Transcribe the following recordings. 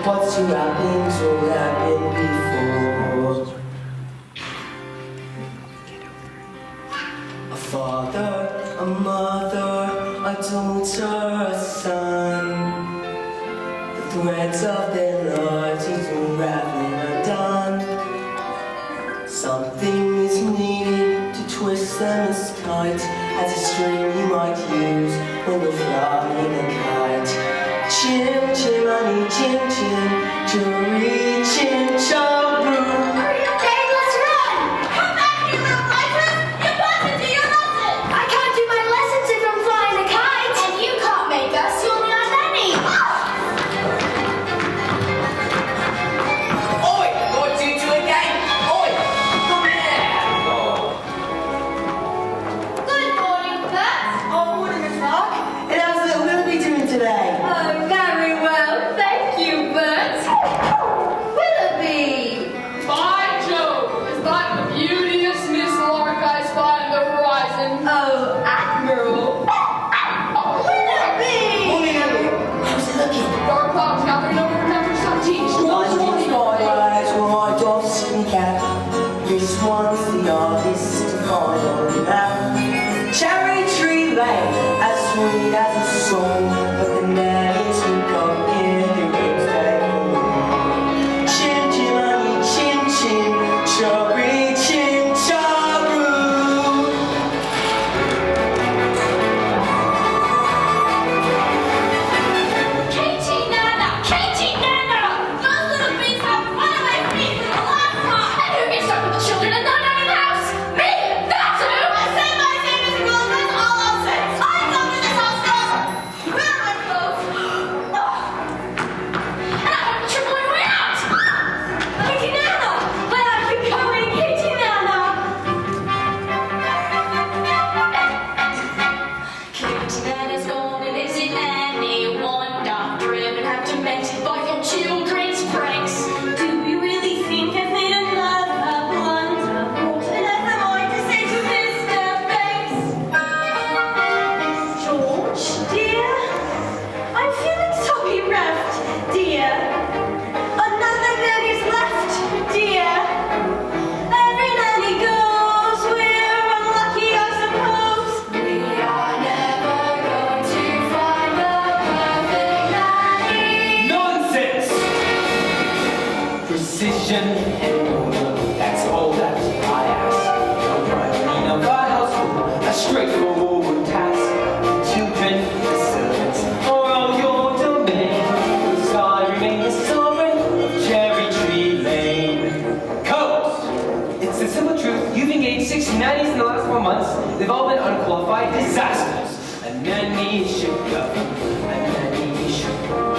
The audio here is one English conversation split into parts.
What's to happen's all happened before. A father, a mother, a daughter, a son. The threads of their lives is unraveling undone. Something is needed to twist them as tight as a string you might use when you're flying a kite. Chim, chimney, chim, chim, jury, chim, chaboo. Hurry up, Dave, let's run! Come back, you little fighters! You're about to do your lesson! I can't do my lessons if I'm flying a kite! And you can't make us, you're not nanny! Oi! What's you two again? Oi! Come here! Good morning, Bert! Oh, morning, Miss Mark. And how's little Willoughby doing today? Oh, very well, thank you, Bert. Willoughby! By Jove, is that the beauteous Miss Lark I spy on the horizon? Oh, Admiral! Willoughby! Morning, Abby. How's it looking? Dark clouds gathering over temperature 17. Eyes wide off skinny cap. This one's the artist to find on the map. Cherry Tree Lane, as sweet as a song, but the nannies who come here who brings back home. Chim chimney, chim chim, cherry chim chaboo. Katie Nana! Katie Nana! Those little beans have run away from me for the last time! And who gets stuck with the children and not out of the house? Me! That's who! I said my name is Girl, that's all I'll say! I'm done with this house forever! Where are my clothes? And I have to triple your way out! Katie Nana! Where are you going, Katie Nana? Katie Nana's gone and isn't anyone driven have demented by your children's pranks? Do you really think I've made another blunder? What else am I to say to Mr. Banks? George, dear, I'm feeling so bereft, dear. Another nanny's left, dear. Every nanny goes, we're unlucky, I suppose. We are never going to find the perfect nanny. Nonsense! Precision and order, that's all that I ask. A bright of our household, a straightforward task. Children, the servants, are all your domain. The sky remains sovereign of Cherry Tree Lane. Codes! It's the simple truth. You've engaged 6 nannies in the last 4 months. They've all been unqualified disasters. A nanny should go. A nanny should go. A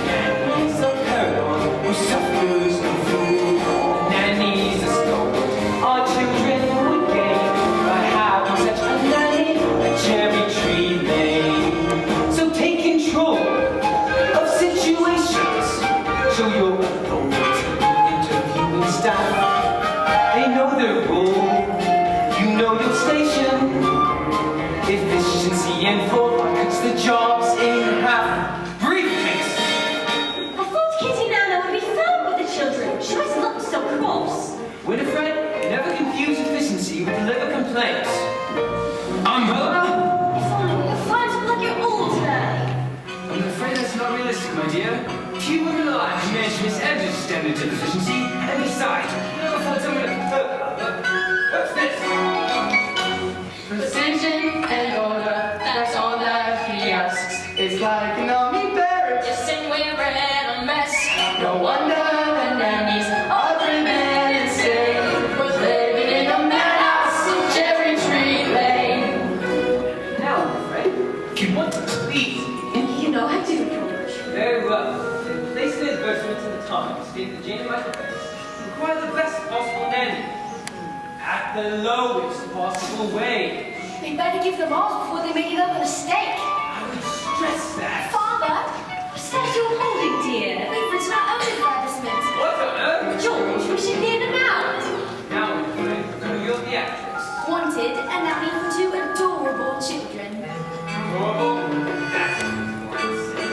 nanny's a paragon who suffers no fool. A nanny's a stalwart. Our children would gain by having such a nanny at Cherry Tree Lane. So take control of situations. Show your authority in interviewing staff. They know their role. You know your station. Efficiency and forethought cuts the jobs in half. Briefcase! I thought Kitty Nana would be firm with the children. She always looked so cross. Winifred, never confuse efficiency with deliver complaints. Umbrella? You're fine to look at all today. I'm afraid that's not realistic, my dear. Few women alive can manage Miss Evans' standards of efficiency, and besides, what's this? Precision and order, that's all that he asks. It's like an army barracks. Just and we're in a mess. No wonder the nannies are driven insane. We're living in a madhouse in Cherry Tree Lane. Now, I'm afraid, if you want to please, You know I do, George. very well. Then place an advertisement in the Times, stating the Jane Michael Banks require the best possible nanny at the lowest possible wage. We better give them all before they make another mistake. I would stress that. Father, what's that you're holding, dear? It's not own advertisement. What on earth? George, we should hear them out. Now, I'm afraid, you're the actress. Wanted a nanny for 2 adorable children. Adorable? That's what I say.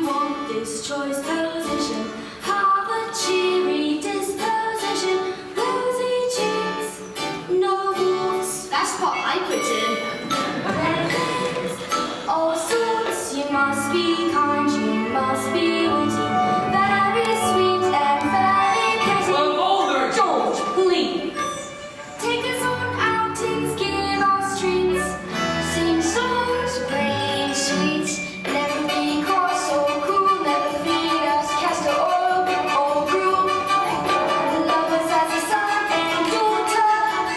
want this choice position, have a cheery disposition, rosy cheeks, no warts. That's what I put in. All sorts, you must be kind, you must be witty, very sweet and very pretty. Well, older George, please. Take us on outings, give us treats, sing songs, play sweets, never be cross or cool, never feed us castor oil or gruel. Love us as a son and daughter,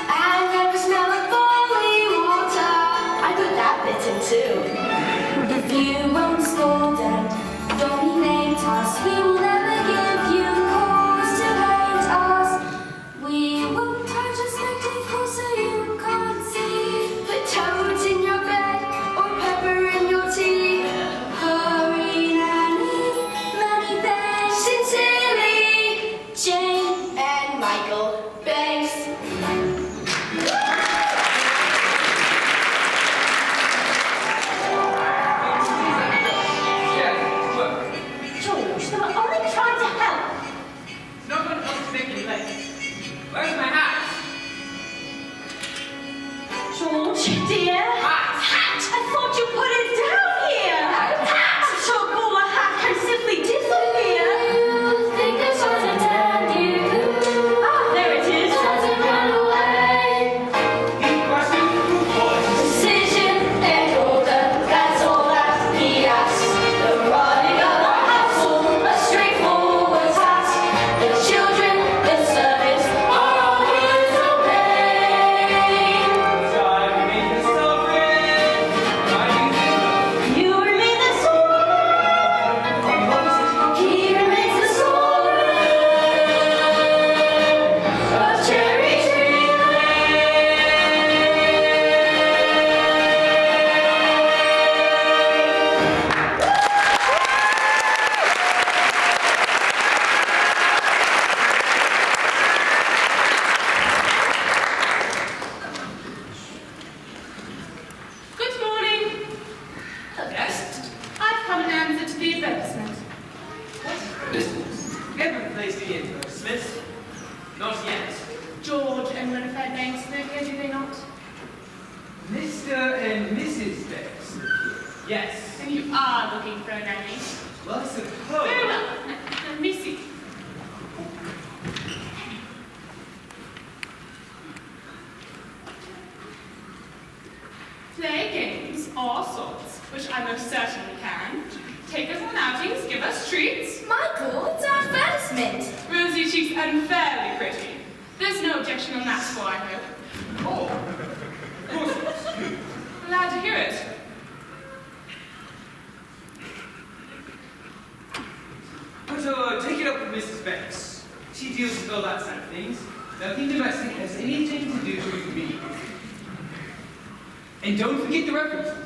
and never smell of holy water. I put that bit in too. If you won't scold and dominate us, we will never give you cause to hate us. We won't touch a spectacle so you can't see. Put toads in your bed or pepper in your tea. Hurry, Nanny, many thanks. Sincerely, Jane and Michael Banks. Yeah, look. George, they were only trying to help. No one else making late. Where's my hat? George, dear. Hat! Hat! I thought you put it down here. Hat! I'm sure Paula hat can simply disappear. You think I should attend you? Ah, there it is. Doesn't run away. He was in the boys. Decision and order, that's all that he asks. The running of a household, a straightforward task. The children, the servants, are all his domain. I remain the sovereign. I You remain the sovereign. He remains the sovereign of Cherry Tree Lane. Good morning. Yes? I've come in answer to the advertisement. Business. Ever placed the advertisement? Not yet. George and Winifred Banks live here, do they not? Mr. and Mrs. Banks. Yes. And you are looking for a nanny. Well, I suppose. Very well. Let me see. Play games, all sorts, which I most certainly can. Take us on outings, give us treats. Michael, it's our advertisement. Rosy cheeks and fairly pretty. There's no objection on that score, I hope. Oh, of course. Glad to hear it. But take it up with Mrs. Banks. She deals with all that side of things. Nothing domestic has anything to do with me. And don't forget the references.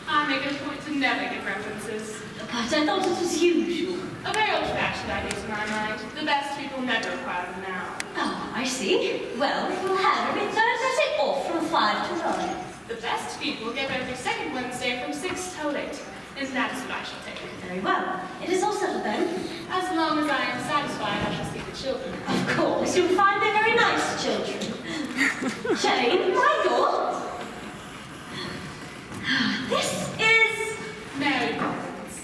I make it a point to never give references. But I thought it was usual. A very old-fashioned idea to my mind. The best people never require them now. Oh, I see. Well, we'll have every Thursday off from 5 to 9. The best people get every second Wednesday from 6 till 8. And that is what I shall take. Very well. It is all settled then. As long as I am satisfied, I shall see the children. Of course, you'll find they're very nice children. Jane, Michael. This is... Mary Poppins.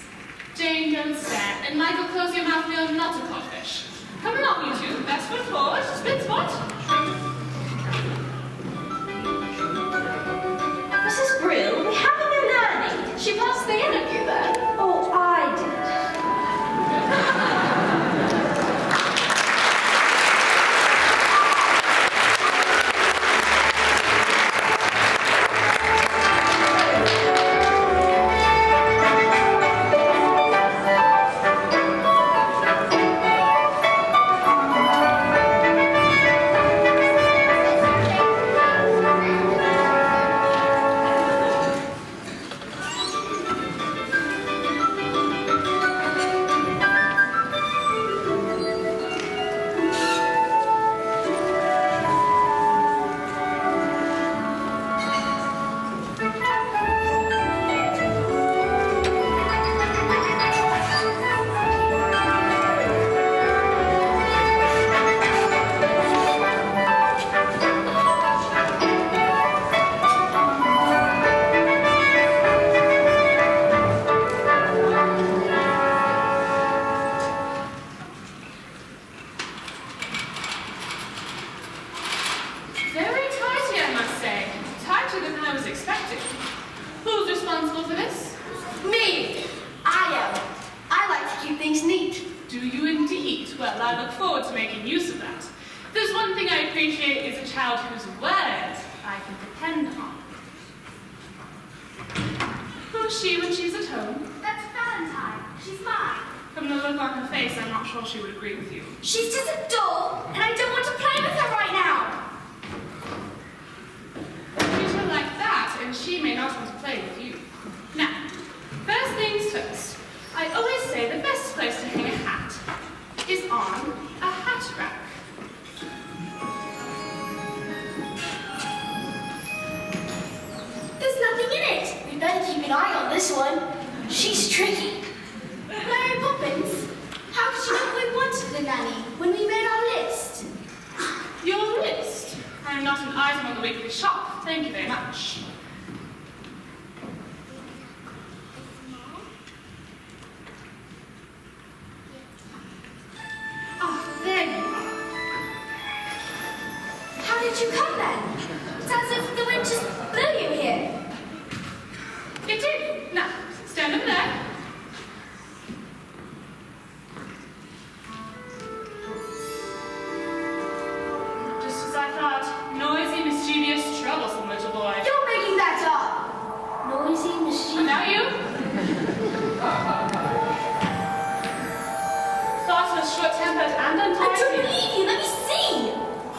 Jane, don't stare. And Michael, close your mouth, we are not a codfish. Come along, you two. Best foot forward. Split spot. Mrs. Brill, we have a new nanny. She passed the interview then. Oh, I did. child whose word I can depend on. Who's she when she's at home? That's Valentine. She's mine. From the look on her face, I'm not sure she would agree with you. She's just a doll, and I don't want to play with her right now. Treat her like that, and she may not want to play with you. Now, first things first. I always say the best place to hang a hat is on a hat rack. There's nothing in it. We better keep an eye on this one. She's tricky. Mary Poppins, how did you know we wanted a nanny when we made our list? Your list? I'm not an item on the weekly shop. Thank you very much. Ah, there you are. How did you come then? It's as if the wind just blew you here. It did. Now, stand over there. Just as I thought. Noisy, mischievous, troublesome little boy. You're making that up. Noisy, And mischievous. now you? Thoughtless, short-tempered, and I don't untidy. believe you. Let me see.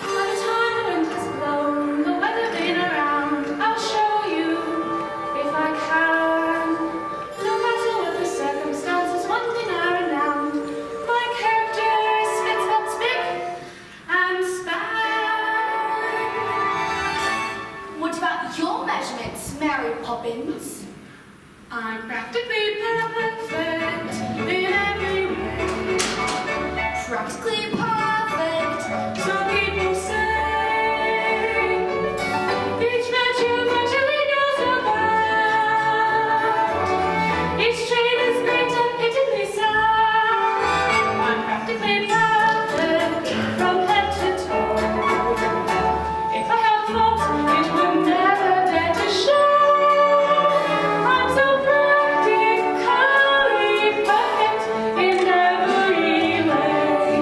By the time the wind has blown, the weather been around, I'll show you if I can. No matter what the circumstances, one thing I renown. My character is spits but spick and span. What about your measurements, Mary Poppins? I'm practically perfect in every way. Practically perfect. So people say each virtue virtually knows about. Each trait is great and pitifully sound. I'm practically perfect from head to toe. If I had fault, it would never dare to show. I'm so practically perfect in every way.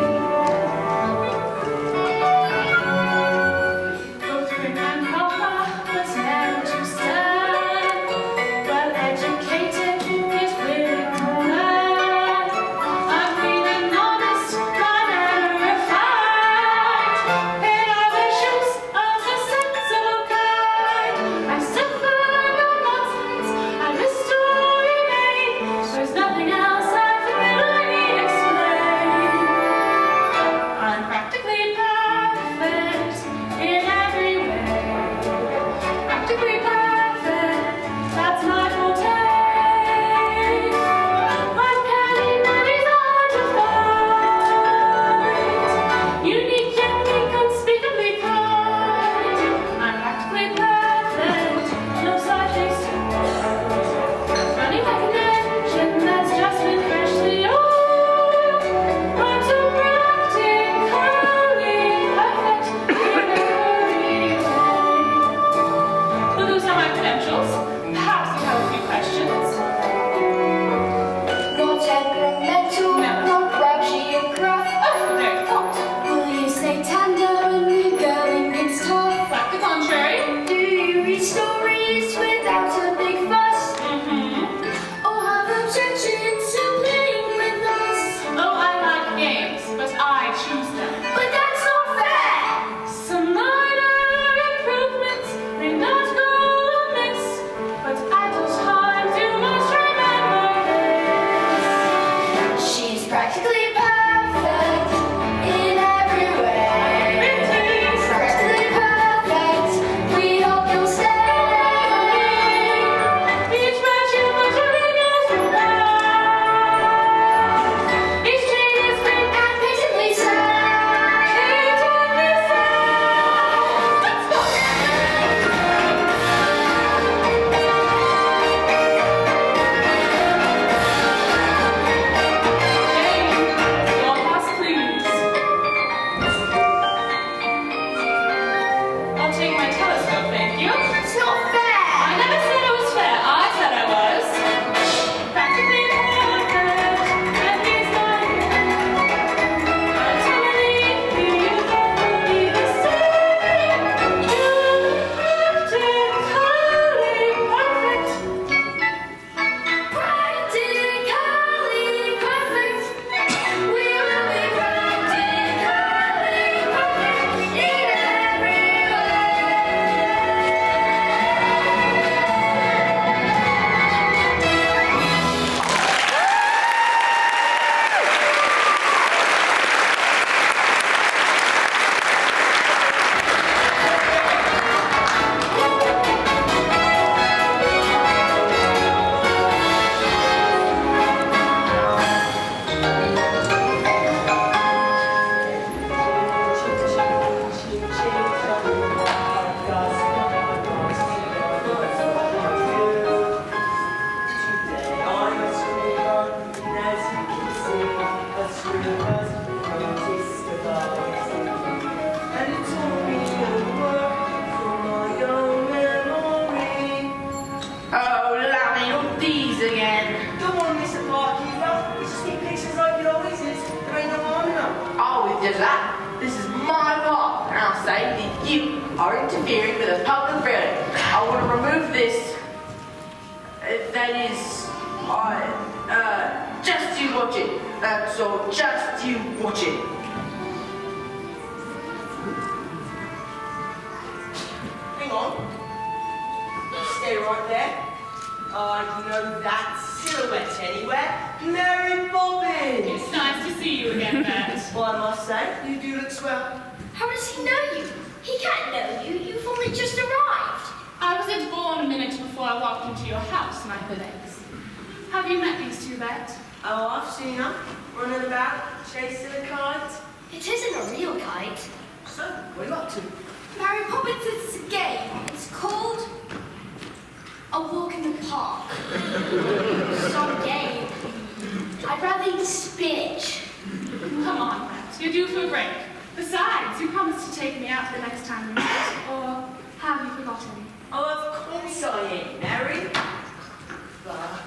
these again. Don't want to miss the park, you know. It's just keep pictures like it always is. There ain't no harm in them. Oh, it's just that. This is my park, and I'll say that you are interfering with a public building. I want to remove this. That is, just you watch it. That's all. Just you watch it. Hang on. Stay right there. You know that silhouette anywhere? Mary Poppins! It's nice to see you again, Bert. Well, I must say, you do look swell. How does he know you? He can't know you. You've only just arrived. I was at Vaughan a minute before I walked into your house, my good eggs. Have you met these two, Bert? Oh, I've seen her. Running about, chasing a kite. It isn't a real kite. So, what are you up to? Mary Poppins is a game. It's called A Walk in the Park. Some game. I'd rather eat spinach. Come on, Bert. You're due for a break. Besides, you promised to take me out the next time we meet. Or have you forgotten? Oh, of course I ain't, Mary. But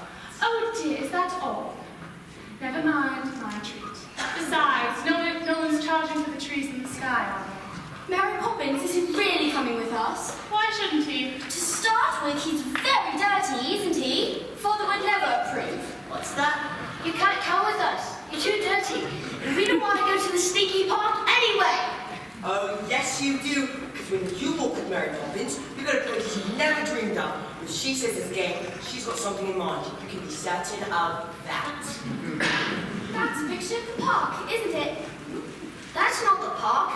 Oh dear, is that all? Never mind, my treat. Besides, no one's charging for the trees in the sky, are they? Mary Poppins isn't really coming with us. Why shouldn't he? To start with, he's very dirty, isn't he? Father would never approve. what's that? You can't come with us. You're too dirty. And we don't want to go to the stinky park anyway. Oh, yes you do. Because when you walk with Mary Poppins, you go to places you never dreamed of. If she says it's a game, she's got something in mind. You can be certain of that. That's a picture of the park, isn't it? That's not the park.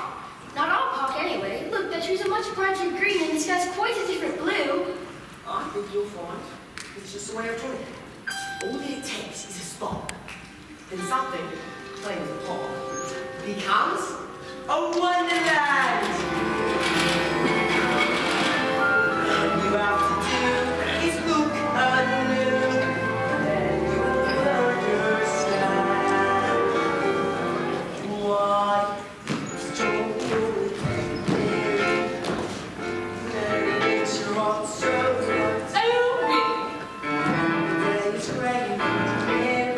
Not our park anyway. Look, the trees are much brighter green and the sky's quite a different blue. I think you'll find it's just the way of doing it. All that it takes is a spark. Then something playing the park becomes a wonderland. All you have to do is look anew, then you'll understand why it's joyful Mary makes your heart so bright. Oh, really? The days rain, Mary,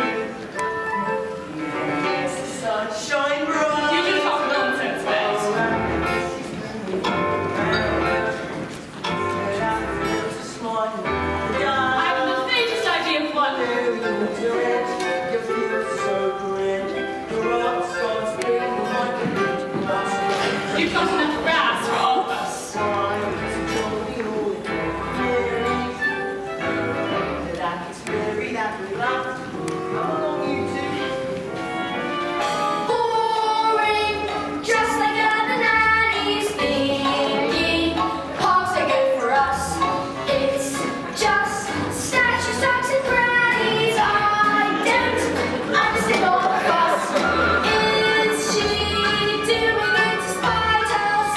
makes the sun shine bright. You do talk nonsense, Bert. I have the faintest idea of what. You've got enough grass for all of us. Boring, just like other nannies thinking. Parks are good for us. It's just statue stocks and grannies. I don't understand all the fuss. Is she doing it to spite us,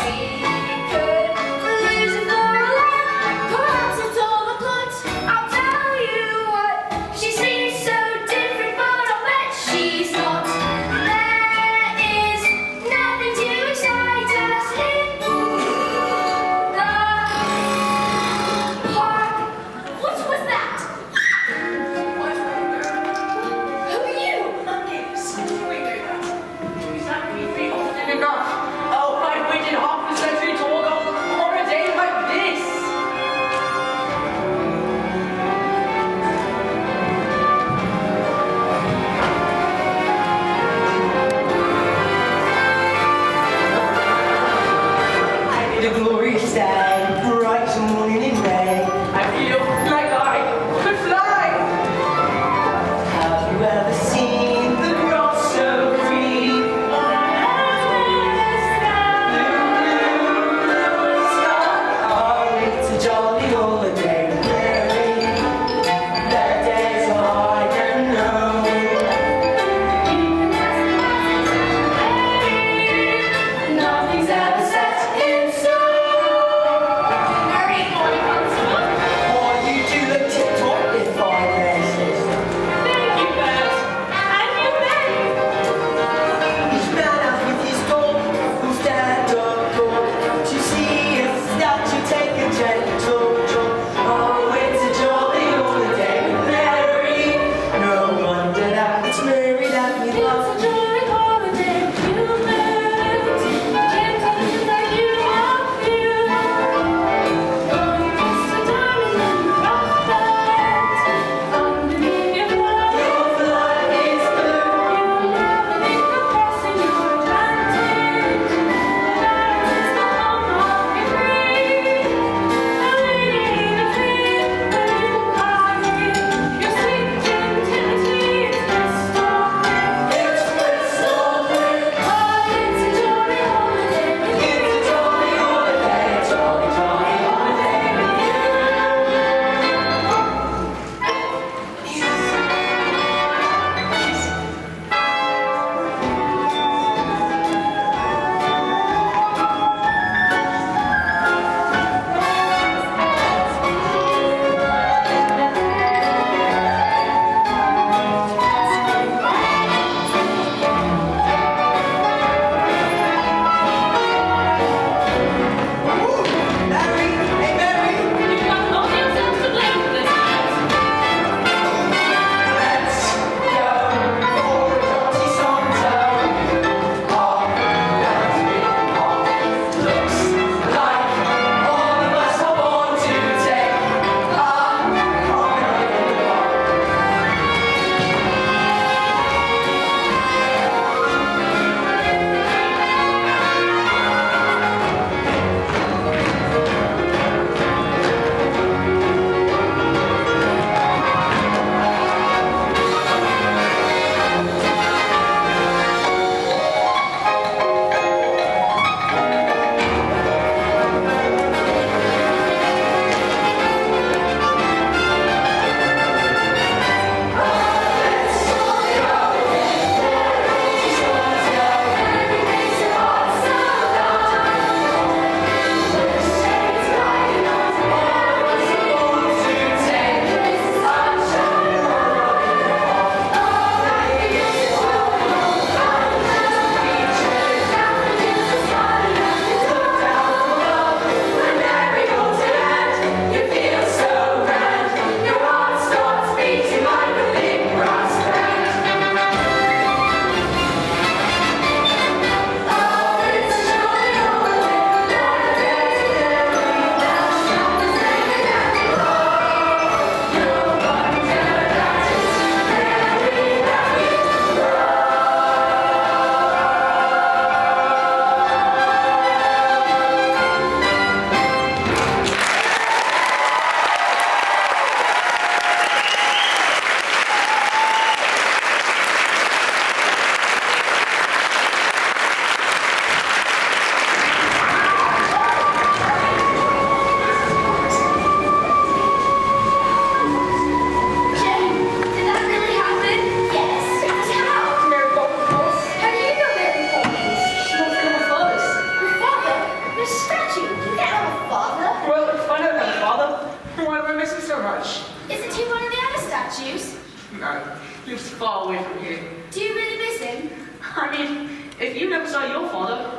he one of the other statues? No, he was far away from here. Do you really miss him? I mean, if you never saw your father,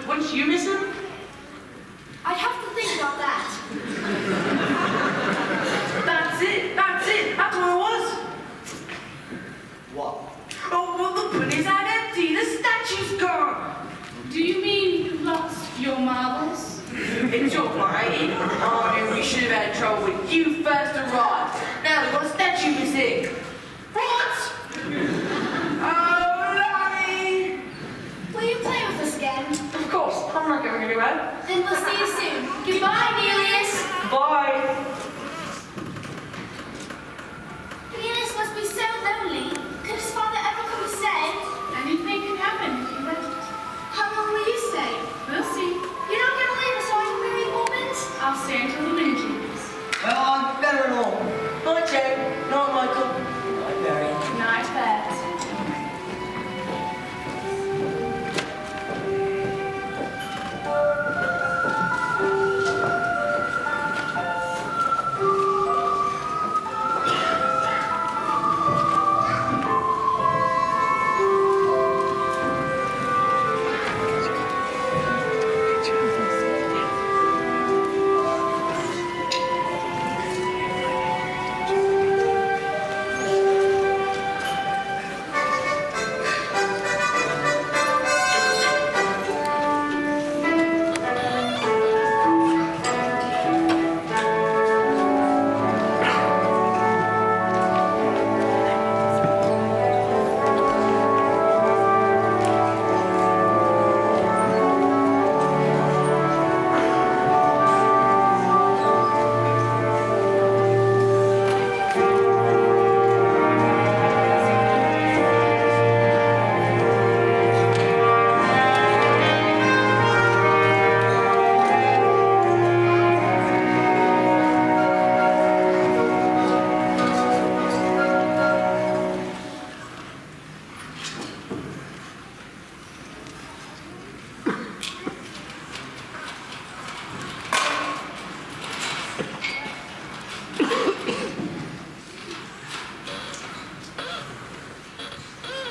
wouldn't you miss him? I'd have to think about that. That's what it was. What? Oh, well, the pudding's out empty, the statue's gone. Do you mean you lost your marbles? It's all right. I mean, we should have had trouble with you first arrived. Now we've got a statue missing. What? Oh, Lonnie! Will you play with us again? Of course, I'm not going anywhere. Then we'll see you soon. Goodbye, Neelius. Bye. Neelius must be so lonely. Could his father ever come and stay? Anything can happen if you let it. How long will you stay? We'll see. You're not going to leave us, are you, Mary Poppins? I'll stay until the wind changes. Well, I'm better than all. Night, Joe. Night, Michael. Night, Mary. Night, Bert.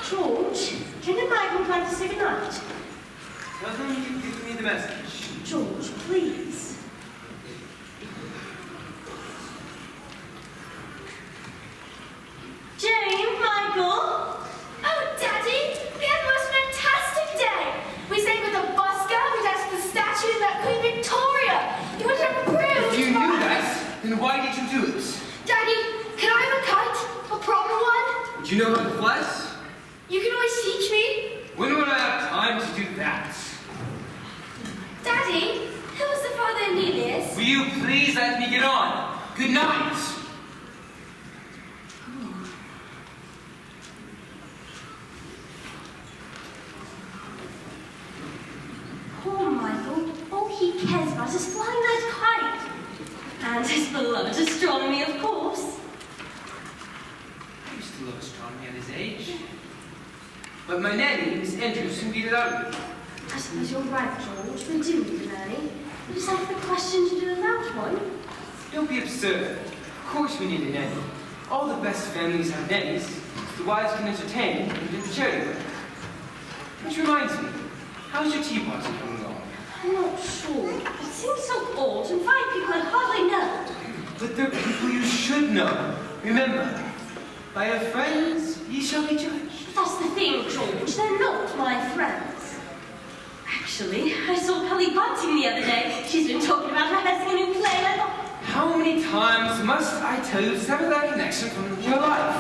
George, Jen and Michael would like to say goodnight. Tell them you give me the message. George, please. Jane, Michael. Oh, Daddy, we had the most fantastic day. We sang with the busker, we danced with the statue of that Queen Victoria. You would have approved. If you knew that, then why did you do it? Daddy, can I have a kite? A proper one? Would you know how to fly? You can always teach me. When would I have time to do that? Daddy, who was the father of Neelius? Will you please let me get on? Good night. Poor Michael, all he cares about is flying that kite. And his beloved astronomy, of course. I used to love astronomy at his age. But my nanny, Miss Andrews, soon beat it out of me. I suppose you're right, George. We do need a nanny. We just have the question to do without one. Don't be absurd. Of course we need a nanny. All the best families have nannies. The wives can entertain and do the charity work. Which reminds me, how's your tea party coming along? I'm not sure. It seems so old and five people I hardly know. But they're people you should know. Remember, by your friends ye shall be judged. That's the thing, George. They're not my friends. Actually, I saw Pelly Bunting the other day. She's been talking about her husband who played. I thought, How many times must I tell you to sever that connection from your life?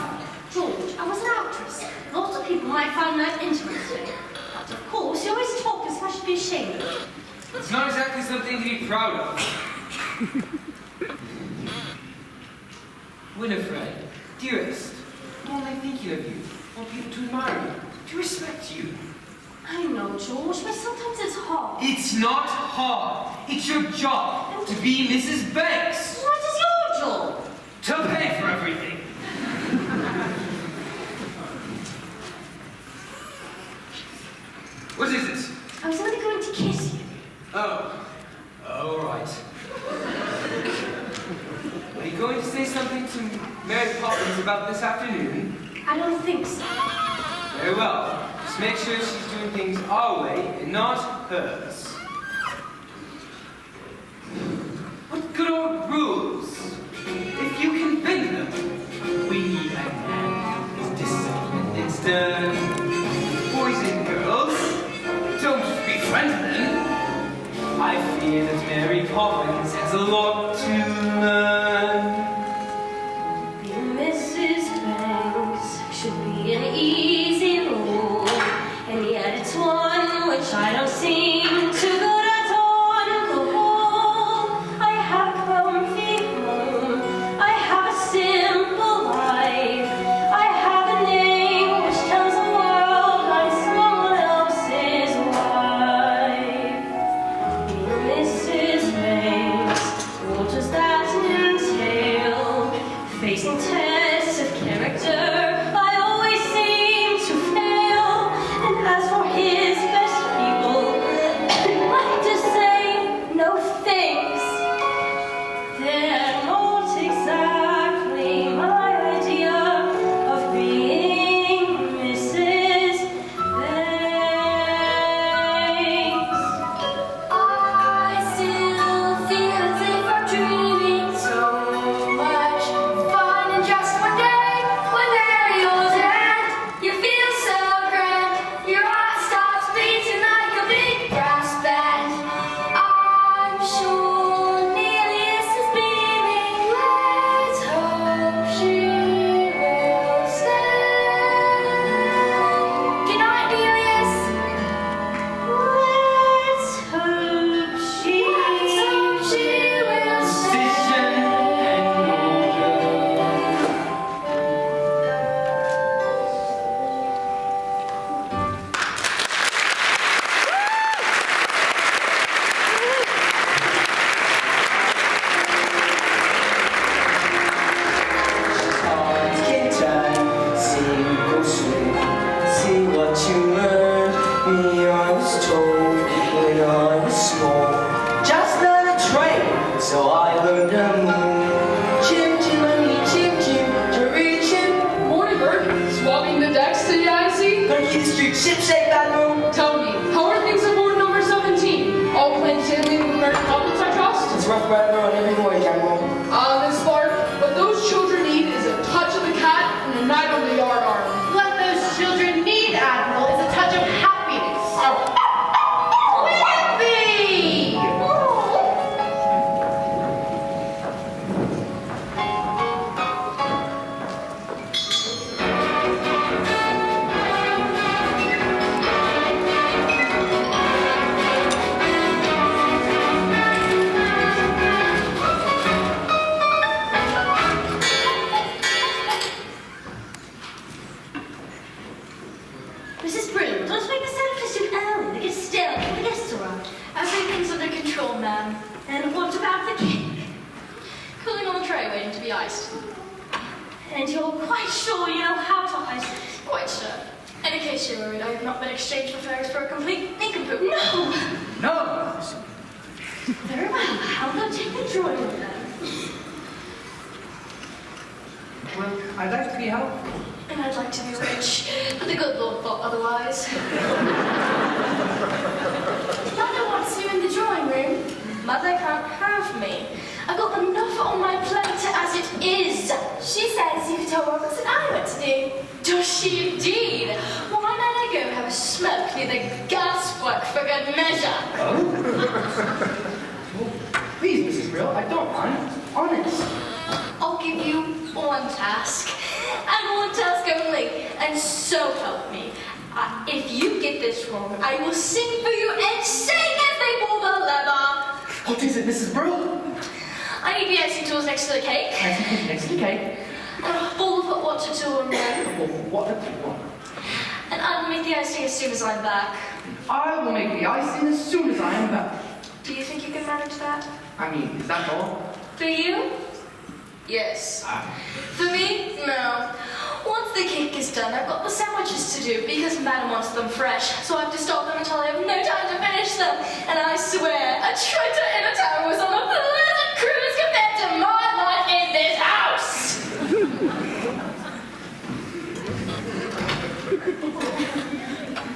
George, I was an actress. Lots of people might find that interesting. But of course, you always talk as if I should be ashamed of it. It's not exactly something to be proud of. Winifred, dearest, I'm only thinking of you. I want people to admire you, to respect you. I know, George, but sometimes it's hard. It's not hard. It's your job to be Mrs. Banks. What is your job? To pay for everything. What is it? I was only going to kiss you. Oh. All right. Are you going to say something to Mary Poppins about this afternoon? I don't think so. Very well. Just make sure she's doing things our way and not hers. What good old rules? If you can bend them, we need a man who's disciplined and stern. Boys and girls, don't befriend them. I fear that Mary Poppins has a lot to learn. Mrs. Banks should be an easy role, and yet it's one which I don't seem too good at on the whole. I have a comfy home, I have a simple life, I have a name which tells the world I'm someone else's wife. Mrs. Banks, what does that entail? Facing tests of character, I always seem to fail. And as for his best people, I'd like to say no thanks. They're not exactly my idea of being Mrs. Banks. I still feel as if I'm dreaming so much fun in just one day. When they're yours and you feel so grand, your heart stops beating like a big brass band. I'm sure Nelius is beaming. Let's hope she will stay. Good night, Nelius. Let's hope she Let's hope she will stay. Decision and order. Cards can turn, sink or swim. See what you learn. Me, I was told when I was small. Just learn a trade, so I learned to move. Chim, chimney, chim, chim, to reach him. Morning, Bert. Swabbing the decks to the IC? Gonna keep the street ship shape, Admiral. Tell me, how are things aboard number 17? All plain sailing with Mary Poppins, I trust? It's rough weather on every voyage, Admiral. Miss Clark, what those children need is a touch of the cat and a night on the yard arm. What those children need, Admiral, is a touch of happiness. Whippy! Mrs. Brill, don't make the service too early. They get stale when the guests arrive. Everything's under control, ma'am. And what about the cake? Cooling on the tray, waiting to be iced. And you're quite sure you know how to ice it? Quite sure. And in case you're worried, I have not been exchanged for fairies for a complete nincompoop. No! No. Very well, I'll go take the drawing room then. Well, I'd like to be helpful. And I'd like to be rich, but the good Lord thought otherwise. Mother wants you in the drawing room. Mother can't have me. I've got enough on my plate as it is. She says you could tell Roberts and I what to do. Does she indeed? Why don't I go have a smoke near the gaswork for good measure? Oh? Well, please, Mrs. Brill, I don't mind. Honest. I'll give you one task, and one task only, and so help me. If you get this wrong, I will sing for you and sing as they pull the lever. What is it, Mrs. Brill? I need the icing tools next to the cake, Icing next to the cake. and a bowl of hot water to warm them, Well, what do you want? and I will make the icing as soon as I'm back. I will make the icing as soon as I am back. Do you think you can manage that? I mean, is that all? For you? Yes. For me? No. Once the cake is done, I've got the sandwiches to do because Madam wants them fresh. So I have to stop them until I have no time to finish them. And I swear, a traitor in a tower was on a pleasant cruise compared to my life in this house.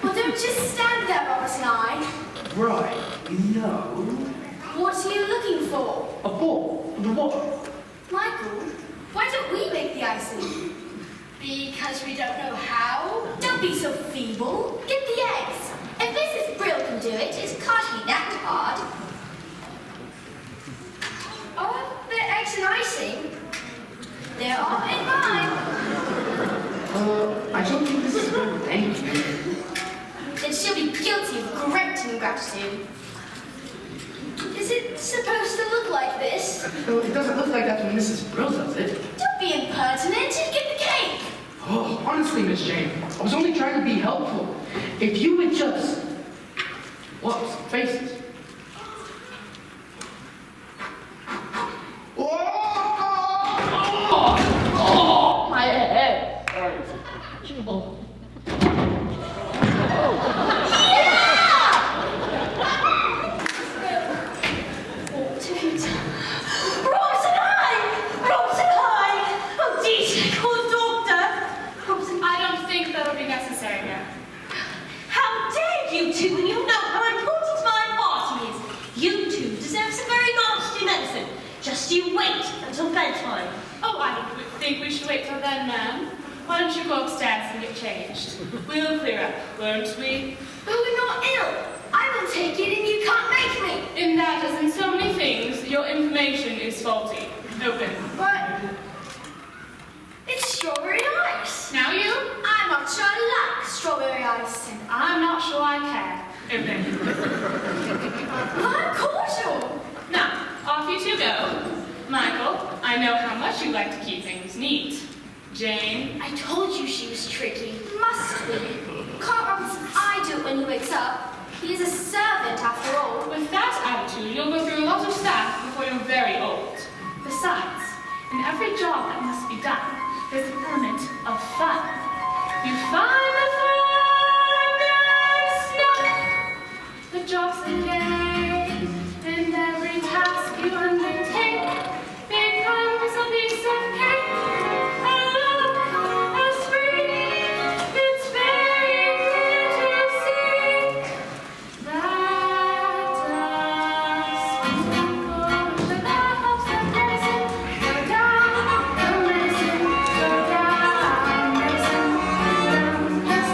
Well, don't just stand there, Boris and I. Right, no. What are you looking for? A ball. The what? Michael, why don't we make the icing? Because we don't know how? Don't be so feeble. Get the eggs. If Mrs. Brill can do it, it can't be that hard. Oh, the eggs and icing? They're all in mine. I don't think this is good. Thank you. Then she'll be guilty of great ingratitude. Is it supposed to look like this? It doesn't look like that when Mrs. Brill does it. Don't be impertinent. Get the cake. Oh, honestly, Miss Jane, I was only trying to be helpful. If you would just... Whoops, faces. Oh, my head. Sorry. Oh. You two, when you know how important my party is. You two deserve some very nasty medicine. Just you wait until bedtime. Oh, I don't think we should wait till then, ma'am. Why don't you go upstairs and get changed? We'll clear up, won't we? But we're not ill. I will take it and you can't make me. In that, as in so many things, your information is faulty. Open. But it's strawberry ice. Now you? I'm not sure I like strawberry ice. I'm not sure I can. Open. I'm cordial. Now, off you two go. Michael, I know how much you like to keep things neat. Jane? I told you she was tricky. Must be. Can't Robinson I do it when he wakes up? He is a servant after all. With that attitude, you'll go through a lot of staff before you're very old. Besides, in every job that must be done, there's an element of fun. You find the fun and snap. The job's a game, and every task you undertake becomes a piece of cake. A look, a spring, it's very clear to see that sprinkle the drops of medicine go down, the medicine go down, medicine. Just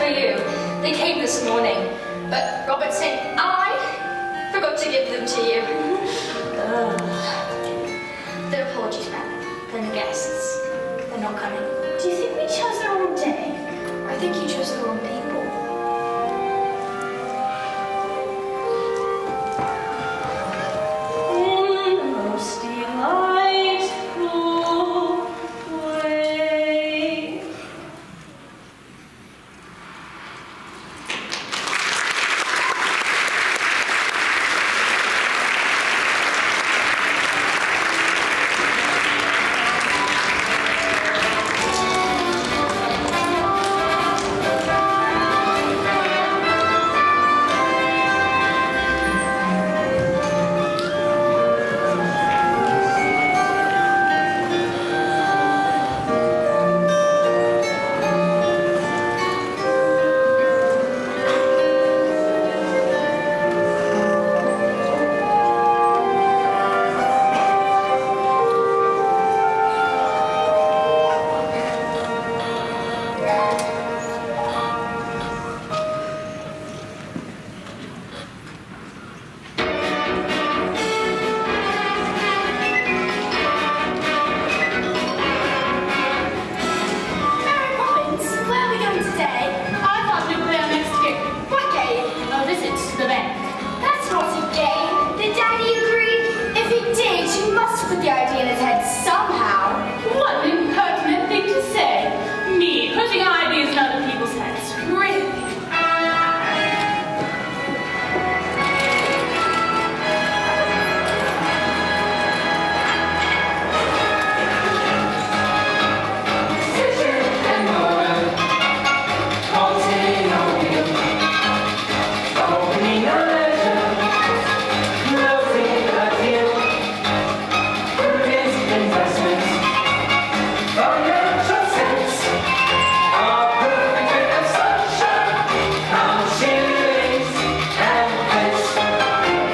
for you. They came this morning, but Robertson, I forgot to give them to you. Their apologies, ma'am. They're the guests. They're not coming. Do you think we chose the wrong day? I think you chose the wrong people. In the most delightful way. Mary Poppins, where are we going today? I thought we'd play our next game. What game? A visit to the bank. That's not a game. Did Daddy agree? If he did, you must put the idea in his head somehow. What an impertinent thing to say. Me putting ideas in other people's heads. Really?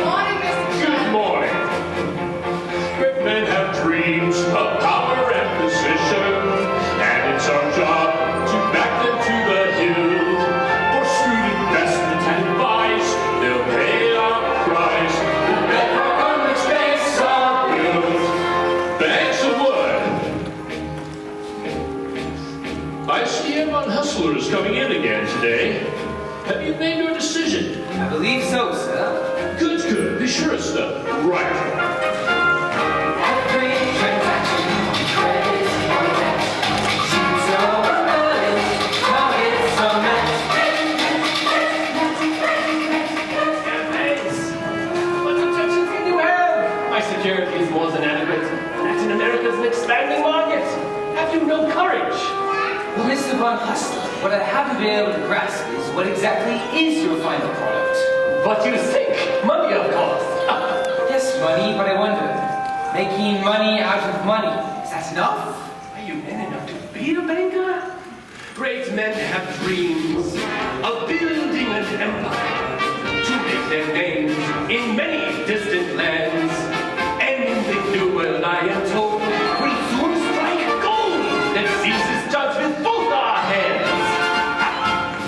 Morning, Mr. Good morning. Great men have dreams of power and position, and it's our job to back them to the hilt. For shrewd investment and advice, they'll pay our price. The bedrock on which banks are built. Banks of wood. I see M1 Hustlers coming in again today. Have you made your decision? I believe so, sir. Good, good. Be sure it's the right one. Every transaction, credit or debt, shoots over millions, targets are met. Campaigns. What objections can you have? My security is more than adequate. Latin America is an expanding market. Have you no courage? Well, Mr. Von Hustler, what I haven't been able to grasp is what exactly is your final product? What you think? Money, of course. Yes, money, but I wonder, making money out of money, is that enough? Are you men enough to be a banker? Great men have dreams of building an empire to make their names in many distant lands. And they do well, I am told, will soon strike gold that seizes judge with both our hands.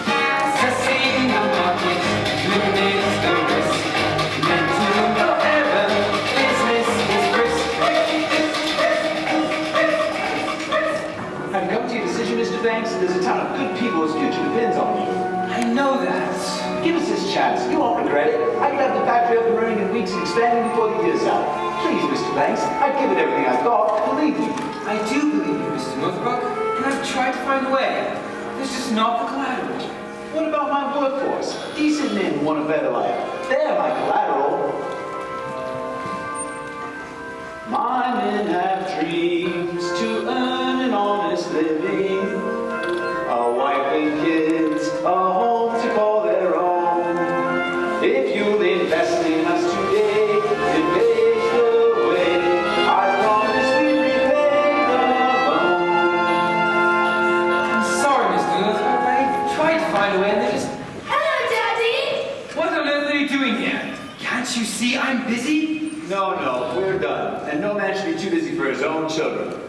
Assessing the market, limits the risk. Meant to go heaven, business is brisk. Have you come to your decision, Mr. Banks? There's a ton of good people whose future depends on you. I know that. Give us this chance. You won't regret it. I could have the factory up and running in weeks and expanding before the year's out. Please, Mr. Banks, I'd give it everything I've got. Believe me. I do believe you, Mr. Northbrook, and I've tried to find a way. There's just not the collateral. What about my workforce? Decent men who want a better life. They're my collateral. My men have dreams to earn an honest living. A wife and kids, a home to call their own. If you'll invest in us today, it pays the way. I promise we repay the loan. I'm sorry, Mr. Northbrook, but I tried to find a way and they just... Hello, Daddy! What on earth are you doing here? Can't you see I'm busy? No, we're done. And no man should be too busy for his own children.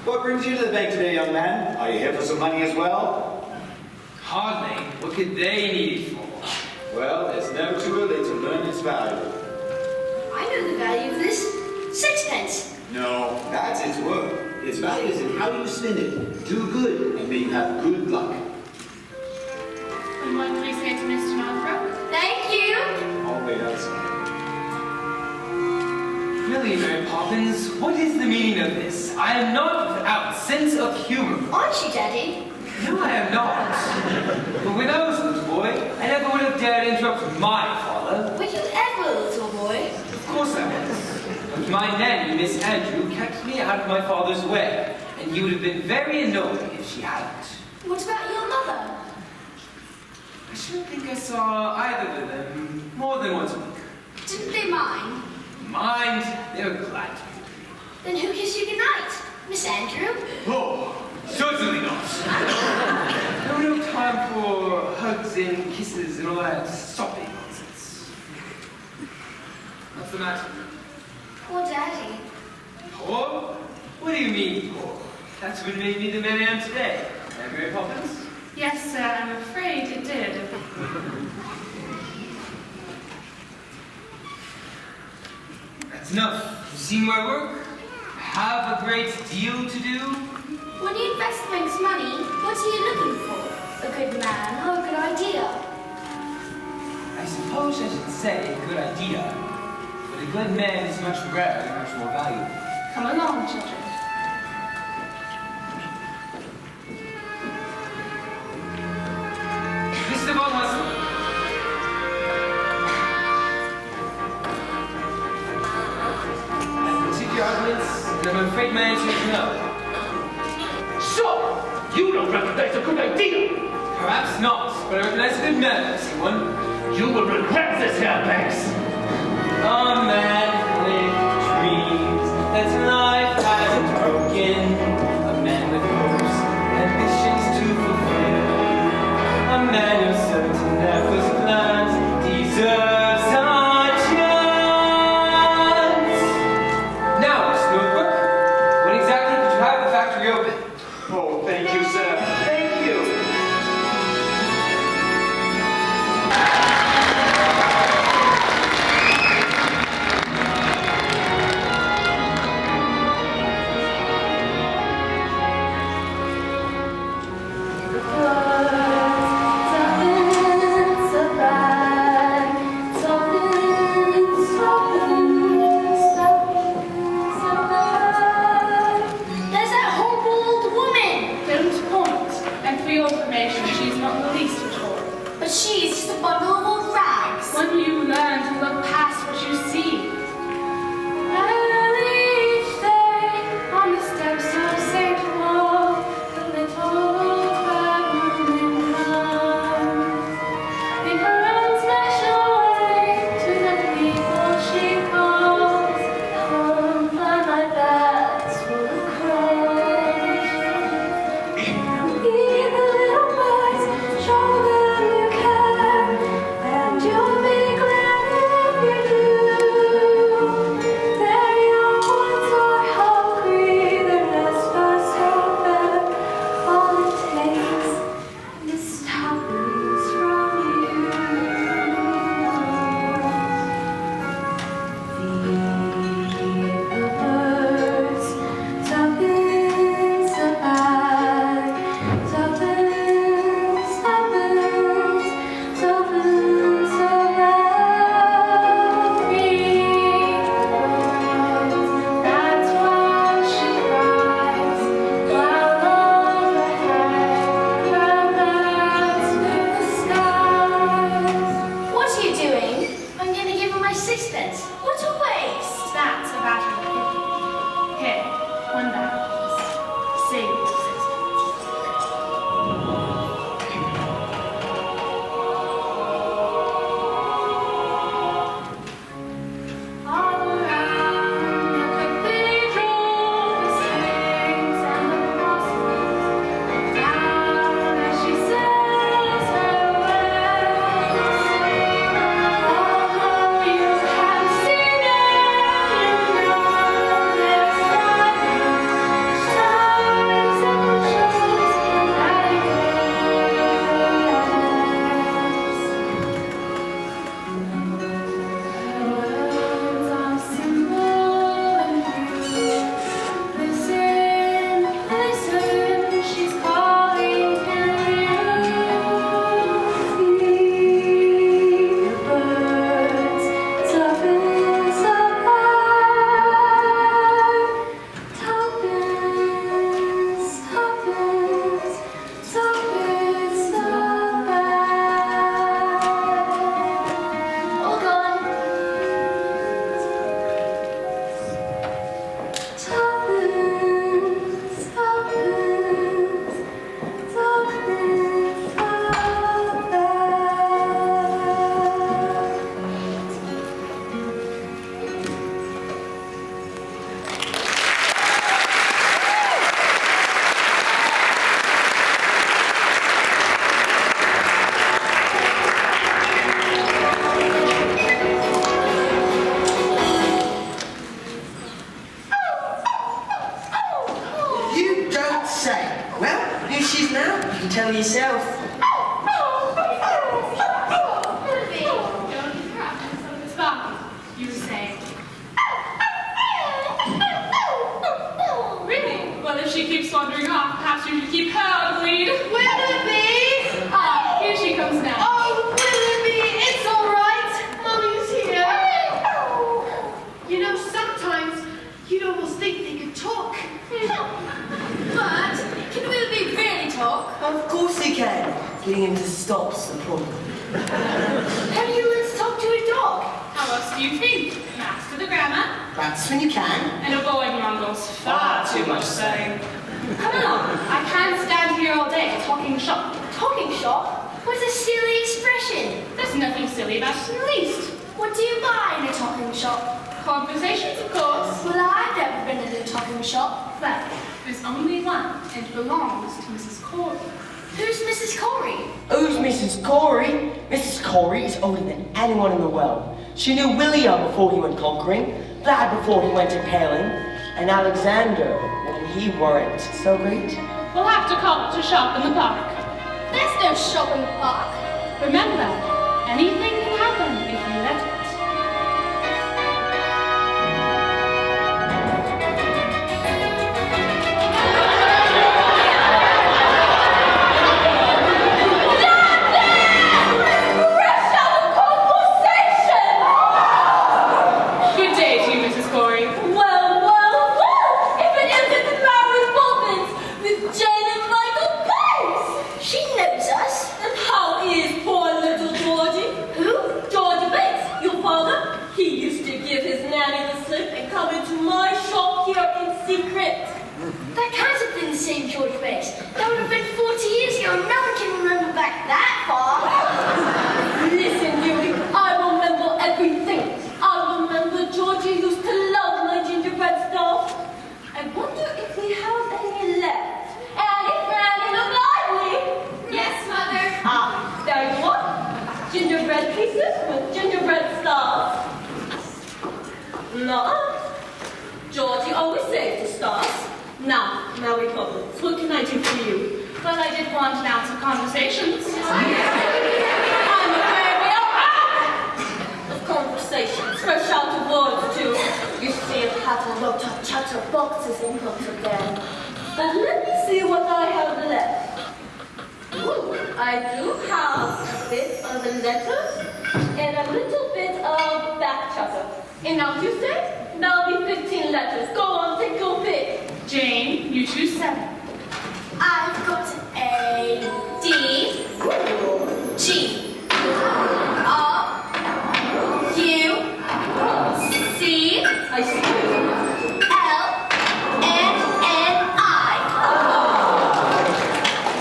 What brings you to the bank today, young man? Are you here for some money as well? Hardly. What could they need it for? Well, it's never too early to learn its value. I know the value of this. 6pence. No, that's its worth. Its value is in how you spend it. Do good, and may you have good luck. Would one please say to Mr. Northbrook? Thank you. I'll wait outside. Really, Mary Poppins, what is the meaning of this? I am not without sense of humor. Aren't you, Daddy? No, I am not. But when I was a little boy, I never would have dared interrupt my father. Were you ever a little boy? Of course I was. But my nanny, Miss Andrew, kept me out of my father's way, and he would have been very annoyed if she hadn't. What about your mother? I shouldn't think I saw either of them more than once a week. Didn't they mind? Mind, they were glad to. Then who kissed you goodnight? Miss Andrew? Oh, certainly not. No time for hugs and kisses and all that soppy nonsense. What's the matter? Poor Daddy. Poor? What do you mean, poor? That's what made me the man I am today. Mary Poppins? Yes, sir, I'm afraid it did. That's enough. You've seen my work? I have a great deal to do. When you invest the bank's money, what are you looking for? A good man or a good idea? I suppose I should say a good idea, but a good man is much rarer and much more valuable. Come along, children. Mr. Von Hustler. I consider your arguments, and I'm afraid my answer is no. So, you don't recognize a good idea. Perhaps not, but I recognize a good man, I see one. You will regret this, Herr Banks. A man with dreams that life hasn't broken. A man with hopes, ambitions to fulfill. A man who's certain that his plans deserves a chance. Now, Mr. Northbrook, when exactly could you have the factory open? Oh, thank you, sir. Thank you. There's that horrible old woman! Don't point. say? Well, here she is now. You can tell yourself. You were saying. Really? Well, if she keeps wandering off, perhaps you should keep her out of the lead. Willoughby! Ah, here she comes now. Oh, Willoughby, it's all right. Mummy's here. You know, sometimes you'd almost think they could talk. But can Willoughby really talk? Of course he can. Getting him to stop's the problem. How do you learn to talk to a dog? How else do you think? Master the grammar Practice when you can. and avoid Mongols far too much saying. Come along, I can't stand here all day talking shop. Talking shop? What's a silly expression? There's nothing silly about it in the least. What do you buy in a talking shop? Conversations, of course. Well, I've never been in a talking shop. Well, there's only one, and it belongs to Mrs. Corey. Who's Mrs. Corey? Who's Mrs. Corey? Mrs. Corey is older than anyone in the world. She knew William before he went conquering, Vlad before he went impaling, and Alexander when he weren't so great. We'll have to call it a shop in the park. There's no shop in the park. Remember, anything can happen if you let it. Good day to you, Mrs. Corey. Well, well, well! If it isn't the Mary Poppins with Jane and Michael Bates! She knows us. And how is poor little Georgie? Who? Georgie Bates, your father. He used to give his nanny the slip and come into my shop here in secret. That can't have been the same George Bates. That would have been 40 years ago. No one can remember back that far. Listen, dearie, I remember everything. I remember Georgie used to love my gingerbread stuff. I wonder if we have any left. Annie, look lively. Yes, Mother. Ah, there you are. Gingerbread pieces with gingerbread stars. No. Georgie always saves the stars. Now, Mary Poppins, what can I do for you? Well, I did want an ounce of conversations. I'm afraid we are out of conversations. Fresh out of words, too. You see, I've had a lot of chatterboxes in here today. But let me see what I have left. Ooh, I do have a bit of the letters and a little bit of back chatter. Enough, you say? That'll be 15 letters. Go on, take your pick. Jane, you choose 7. I've got A, D, G, R, U, C, I see. L, N, I.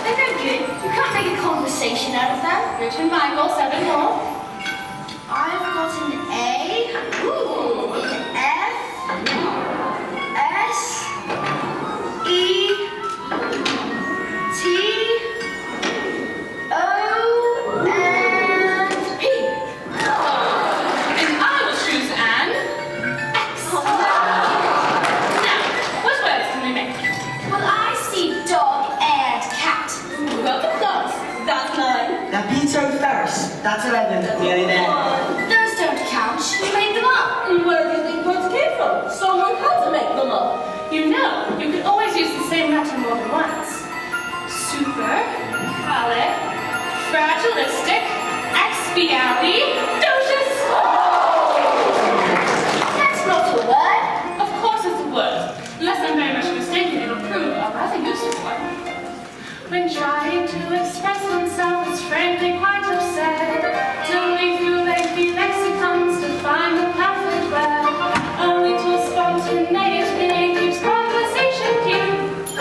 They're very good. You can't make a conversation out of them. Richard Michael, 7 more. I've got an A, an F, S, E, T, O, and P. And I will choose Anne. X. Now, what words can we make? Well, I see dog and cat. Well, that's 9. Now Peter Ferris, that's 11. Nearly there. Those don't count. You made them up. Where do you think words came from? Someone had to make them up. You know, you can always use the same letter more than once. Super, callic, fragilistic, expialidocious. That's not a word. Of course it's a word. Unless I'm very much mistaken, it'll prove a rather useful one. When trying to express oneself as frankly quite upset, turning through lengthy lexicons to find the perfect word, a little spontaneity keeps conversation cute.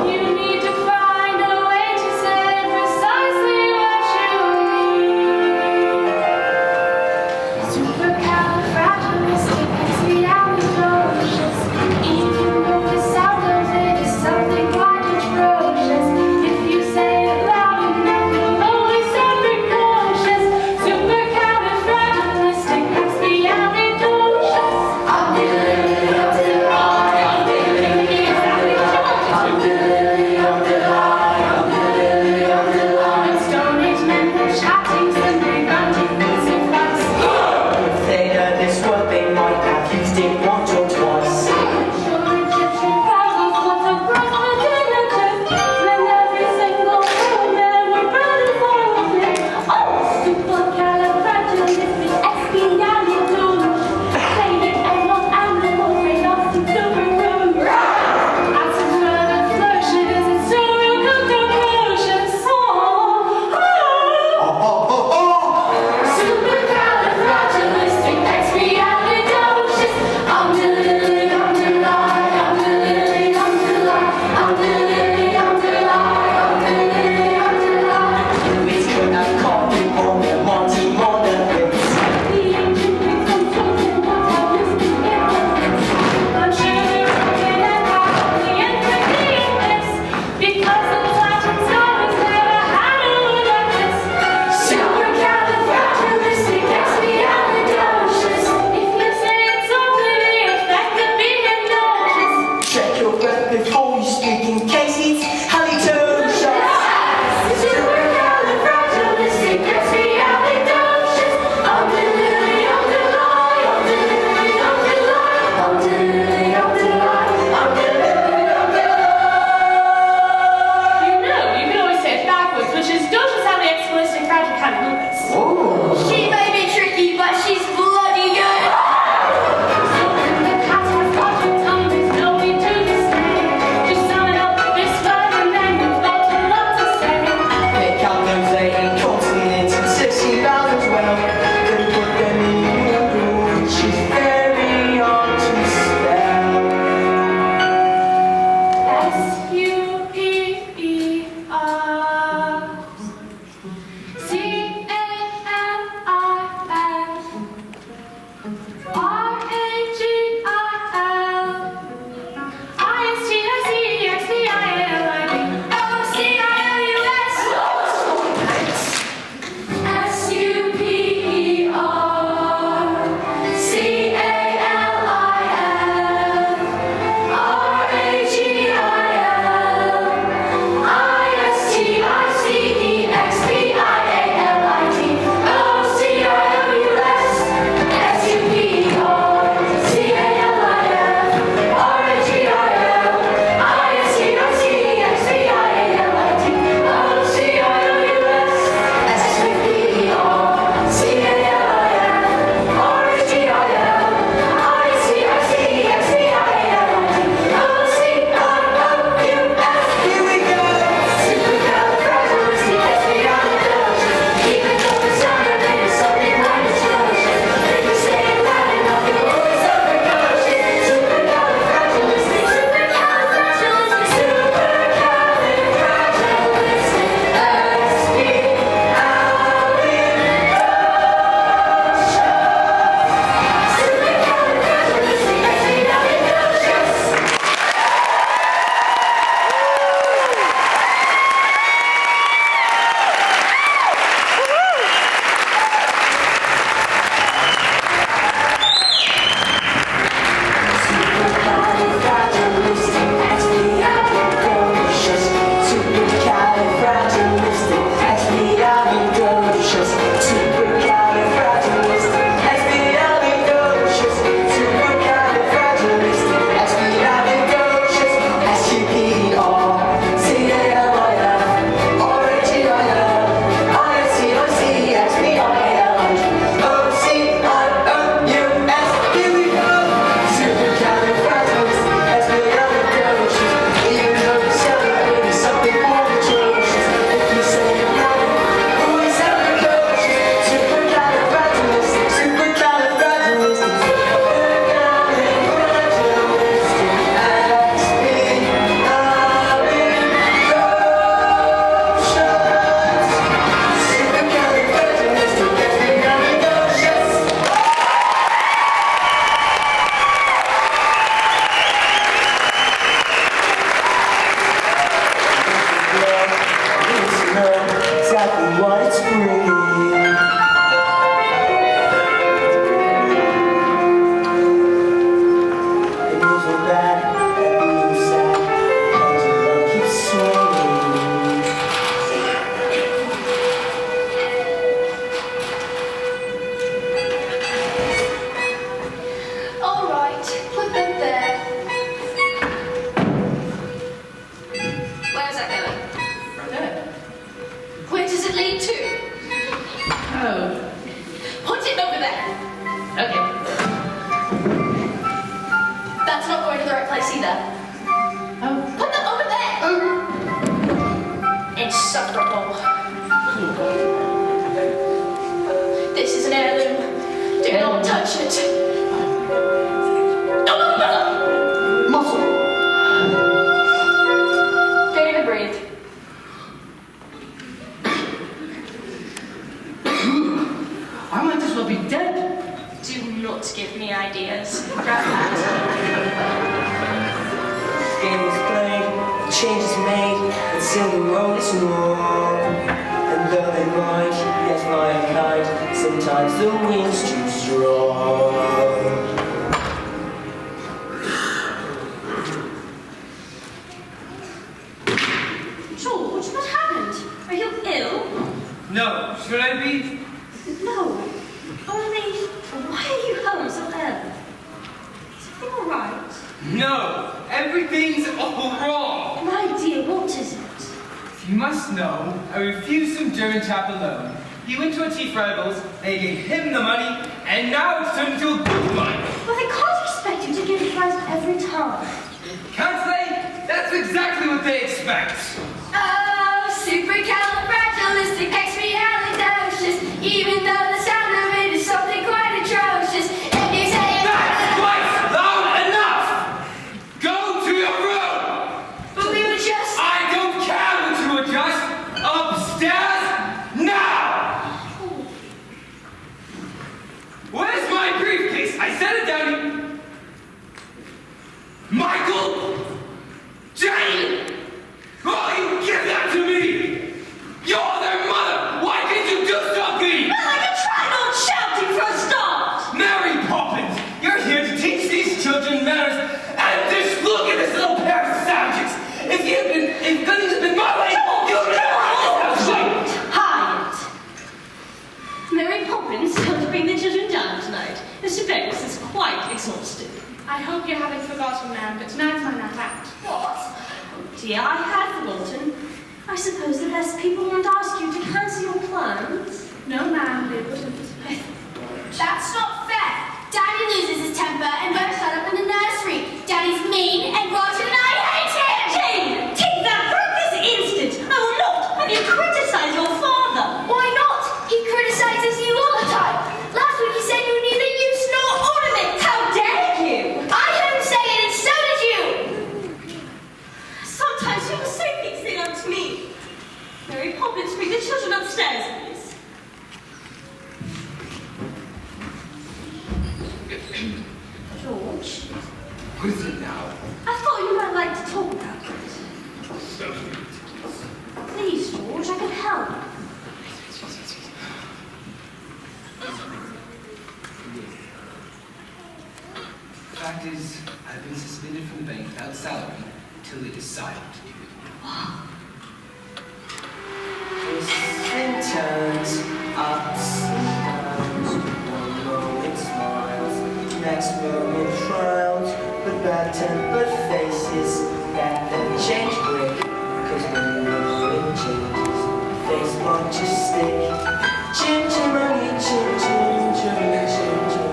You need to find a way to say precisely what you mean. Supercalifragilistic, expialidocious. Even though the sound of it is something quite atrocious, if you say it loud lead to. Oh. Put it over there. Okay. That's not going to the right place either. Oh. Put them over there. Insufferable. This is an heirloom. Do not touch it. Muscle! Don't even breathe. I might as well be dead. Do not give me ideas. Grab that. Game is played, a change is made, and still the road is long. And though they might, yet fly a kite, sometimes the wind's too strong. George, what happened? Are you ill? No, should I be? No. Only, why are you home so early? Is everything all right? No, everything's all wrong. My dear, what is it? You must know, I refused some German chap alone. He went to a chief rebels, they gave him the money, and now it's turned into a group of mine. Well, they can't expect you to give it right every time. Can't they? That's exactly what they expect. Oh, supercalifragilisticexpialidocious. Even though the sound of it is something quite atrocious. If you say it, That's quite loud enough! Go to your room! but we were just. I don't care what you adjust! Upstairs now! Where's my briefcase? I set it down. Michael! Jane! Oh, you give that to me! You're their mother! Why can't you do something? Well, I can try not shouting for a start. Mary Poppins! You're here to teach these children manners, and just look at this little pair of savages! If Goodings had been my way, you'd never have this house! Hide. Mary Poppins can't bring the children down tonight. Mr. Beggs is quite exhausted. I hope you haven't forgotten, ma'am, but tonight's my night out. What? Oh dear, I had forgotten. I suppose the best people won't ask you to cancel your plans. No, ma'am, they wouldn't. That's not fair. Daddy loses his temper and goes shut up in the nursery. Daddy's mean and rotten and I hate him! Jane, take that right this instant. I will not have you criticize your father. Why not? He criticizes you all the time. Last week he said you were neither use nor ornament. How dare you? I heard him say it and so did you! Sometimes you will say things they don't mean. Mary Poppins, bring the children upstairs, please. George, What is it now? I thought you might like to talk about it. Please, George, I can help. The fact is, I've been suspended from the bank without salary until they decide to do it. Twists and turns, ups and downs. One moment smiles, next moment frowns. But bad-tempered faces that then change quick. 'Cause when the changes, face want to stick. Ginger money, ginger, ginger.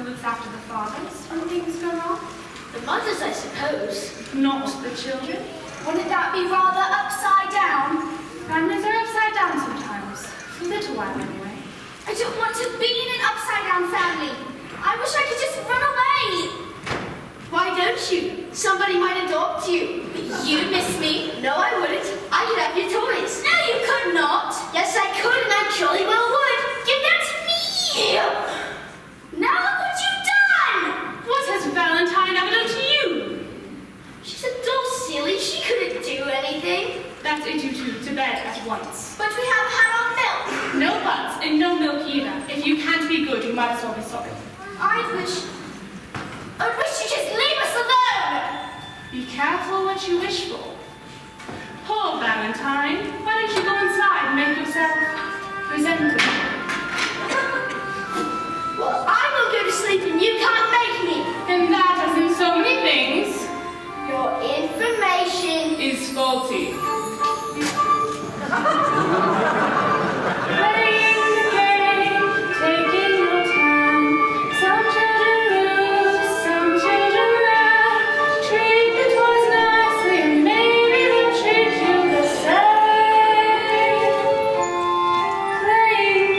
looks after the fathers when things go wrong? The mothers, I suppose. Not the children. Wouldn't that be rather upside down? Families are upside down sometimes. For a little while, anyway. I don't want to be in an upside down family. I wish I could just run away. Why don't you? Somebody might adopt you. You'd miss me. No, I wouldn't. I could have your toys. No, you could not. Yes, I could, and I jolly well would. Give that to me. Now look what you've done. What has Valentine ever done to you? She's a dull silly. She couldn't do anything. That's it, you two, to bed at once. But we haven't had our milk. No buts, and no milk either. If you can't be good, you might as well be sorry. I'd wish you'd just leave us alone. Be careful what you wish for. Poor Valentine, why don't you go inside and make yourself presentable? Well, I will go to sleep and you can't make me. And that, as in so many things, Your information is faulty. Playing the game, taking your time. Some children lose, some children learn. Treat the toys nicely, and maybe they'll treat you the same. Playing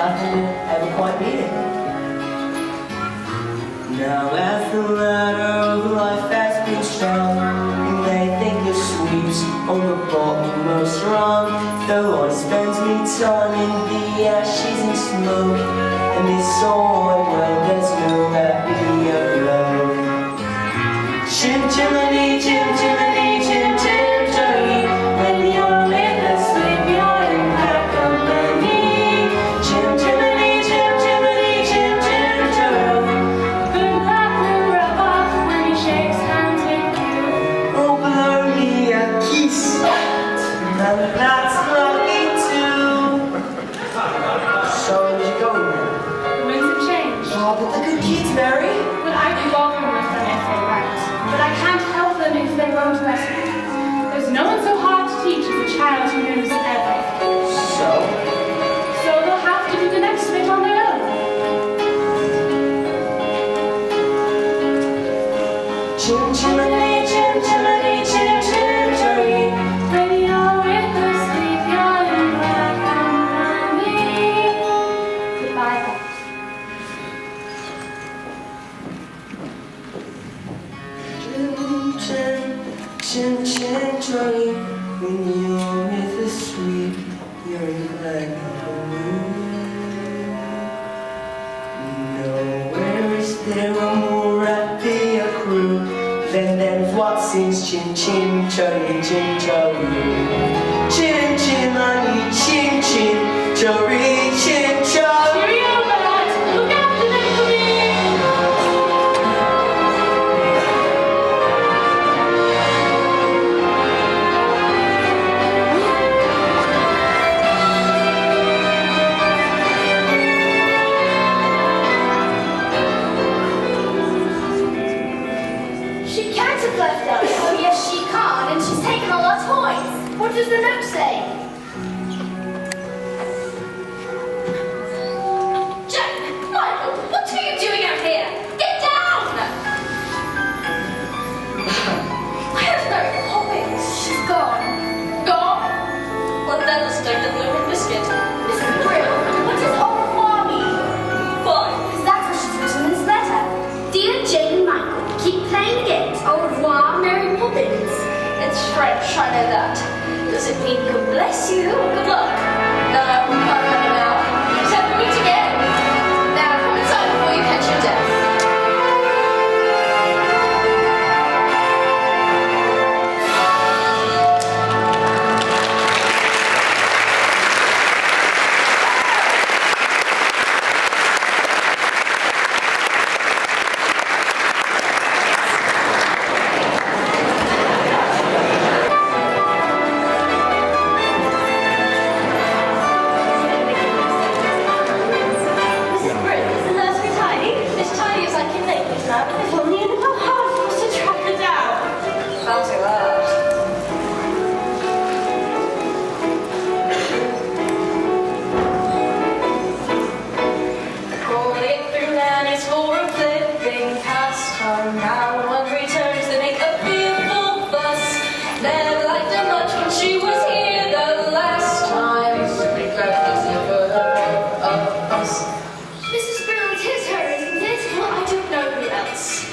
nothing will ever quite beat it. Now as the ladder of life has been strung, you may think it sweeps on the bottommost rung. Though I spend me time in the ashes and smoke, and it's all well, there's no happier love. Chim chimney, chim chimney, chim chim chimney. When you're with the sleep, you're in bad company. Chim chimney, chim chimney, chim chim chimney. Good luck will rub off when he shakes hands with you. Oh, blow me a kiss, and that's lucky too. So where'd you go now? The winds have changed. Oh, but the good kids, Mary. But I'd be bothering with them if they write. But I can't help them if they won't let me. There's no one so hard to teach as a child who knows everything. So they'll have to do the next bit on their own. chim chimney, chim chimney, chim chim chimney. When you're with the sleep, you're in bad company. Goodbye, folks. Chim chim chimney. When you're with the sweet, you're in black nowhere is there a more happier crew than them what sings chim chim chimney, chim chimney. Chim chimney, chim chim chimney, chim chimney. Cheerio, Bert. Look after them for me. She can't have left us. Oh, yes, she can't, and she's taken all our toys. What does the note say? Jack, Michael, what are you doing out here? Get down! Where's Mary Poppins? She's gone. Gone? Well, then let's take the blue biscuit. Mrs. Brill, what does au revoir mean? Why? Because that's what she's written in this letter. Dear Jane and Michael, keep playing games. Au revoir, Mary Poppins. It's French, I know that. Does it mean God bless you or good luck? No, I can't remember now. So we meet again. Now come inside before you catch your death. Mrs. Brill, is the nursery tidy? As tidy as I can make it now, but it's only a little hard for us to track her down. Not too hard. Calling through nannies for a flipping pastime. Now one returns, they make a fearful fuss. Never liked her much when she was here the last time. We never heard of us. Mrs. Brill, it is her, isn't it? Well, I don't know who else.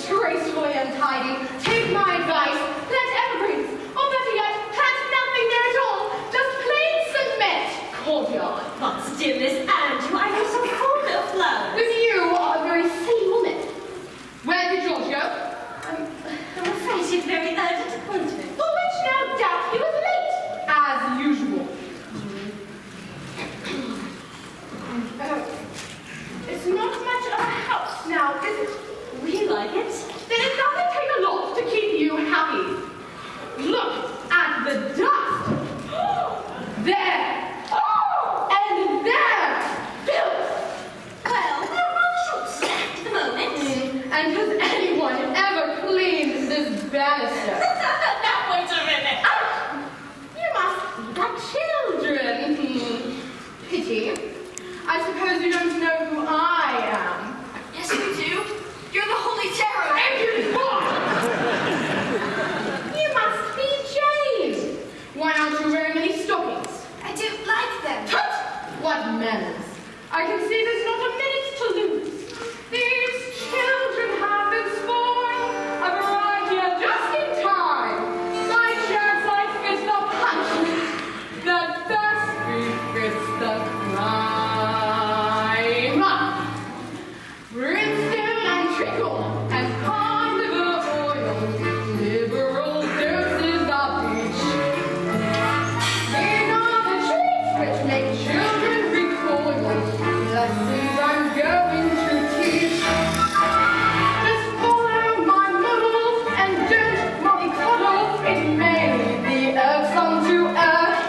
disgracefully untidy. Take my advice, plant evergreens, or better yet, plant nothing there at all. Just plain cement courtyard. What's dear Miss Andrew, I am so fond of flowers. With you are a very silly woman. Where did George go? I'm afraid she's very urgent appointment. For which no doubt he was late, as usual. It's not much of a house now, is it? We like it. Then it doesn't take a lot to keep you happy. Look at the dust. There. And there. Filth. Well, they're rather short-staffed at the moment. And has anyone ever cleaned this banister? Now wait a minute. You must be the children. Pity. I suppose you don't know who I am. Yes, we do. You're the Holy Terror. And you You must be Jane. Why aren't you wearing any stockings? I don't like them. Tut! What manners. I can see there's not a minute to lose. These children have been spoiled. I've arrived here just in time. My chance like fits the punishment. The best befits the crime. Brimstone and treacle and palm liver oil. Liberal doses of each. These are the treats which make children recoil. Lessons I'm going to teach. Just follow my model and don't mollycoddle. It may be irksome to earth.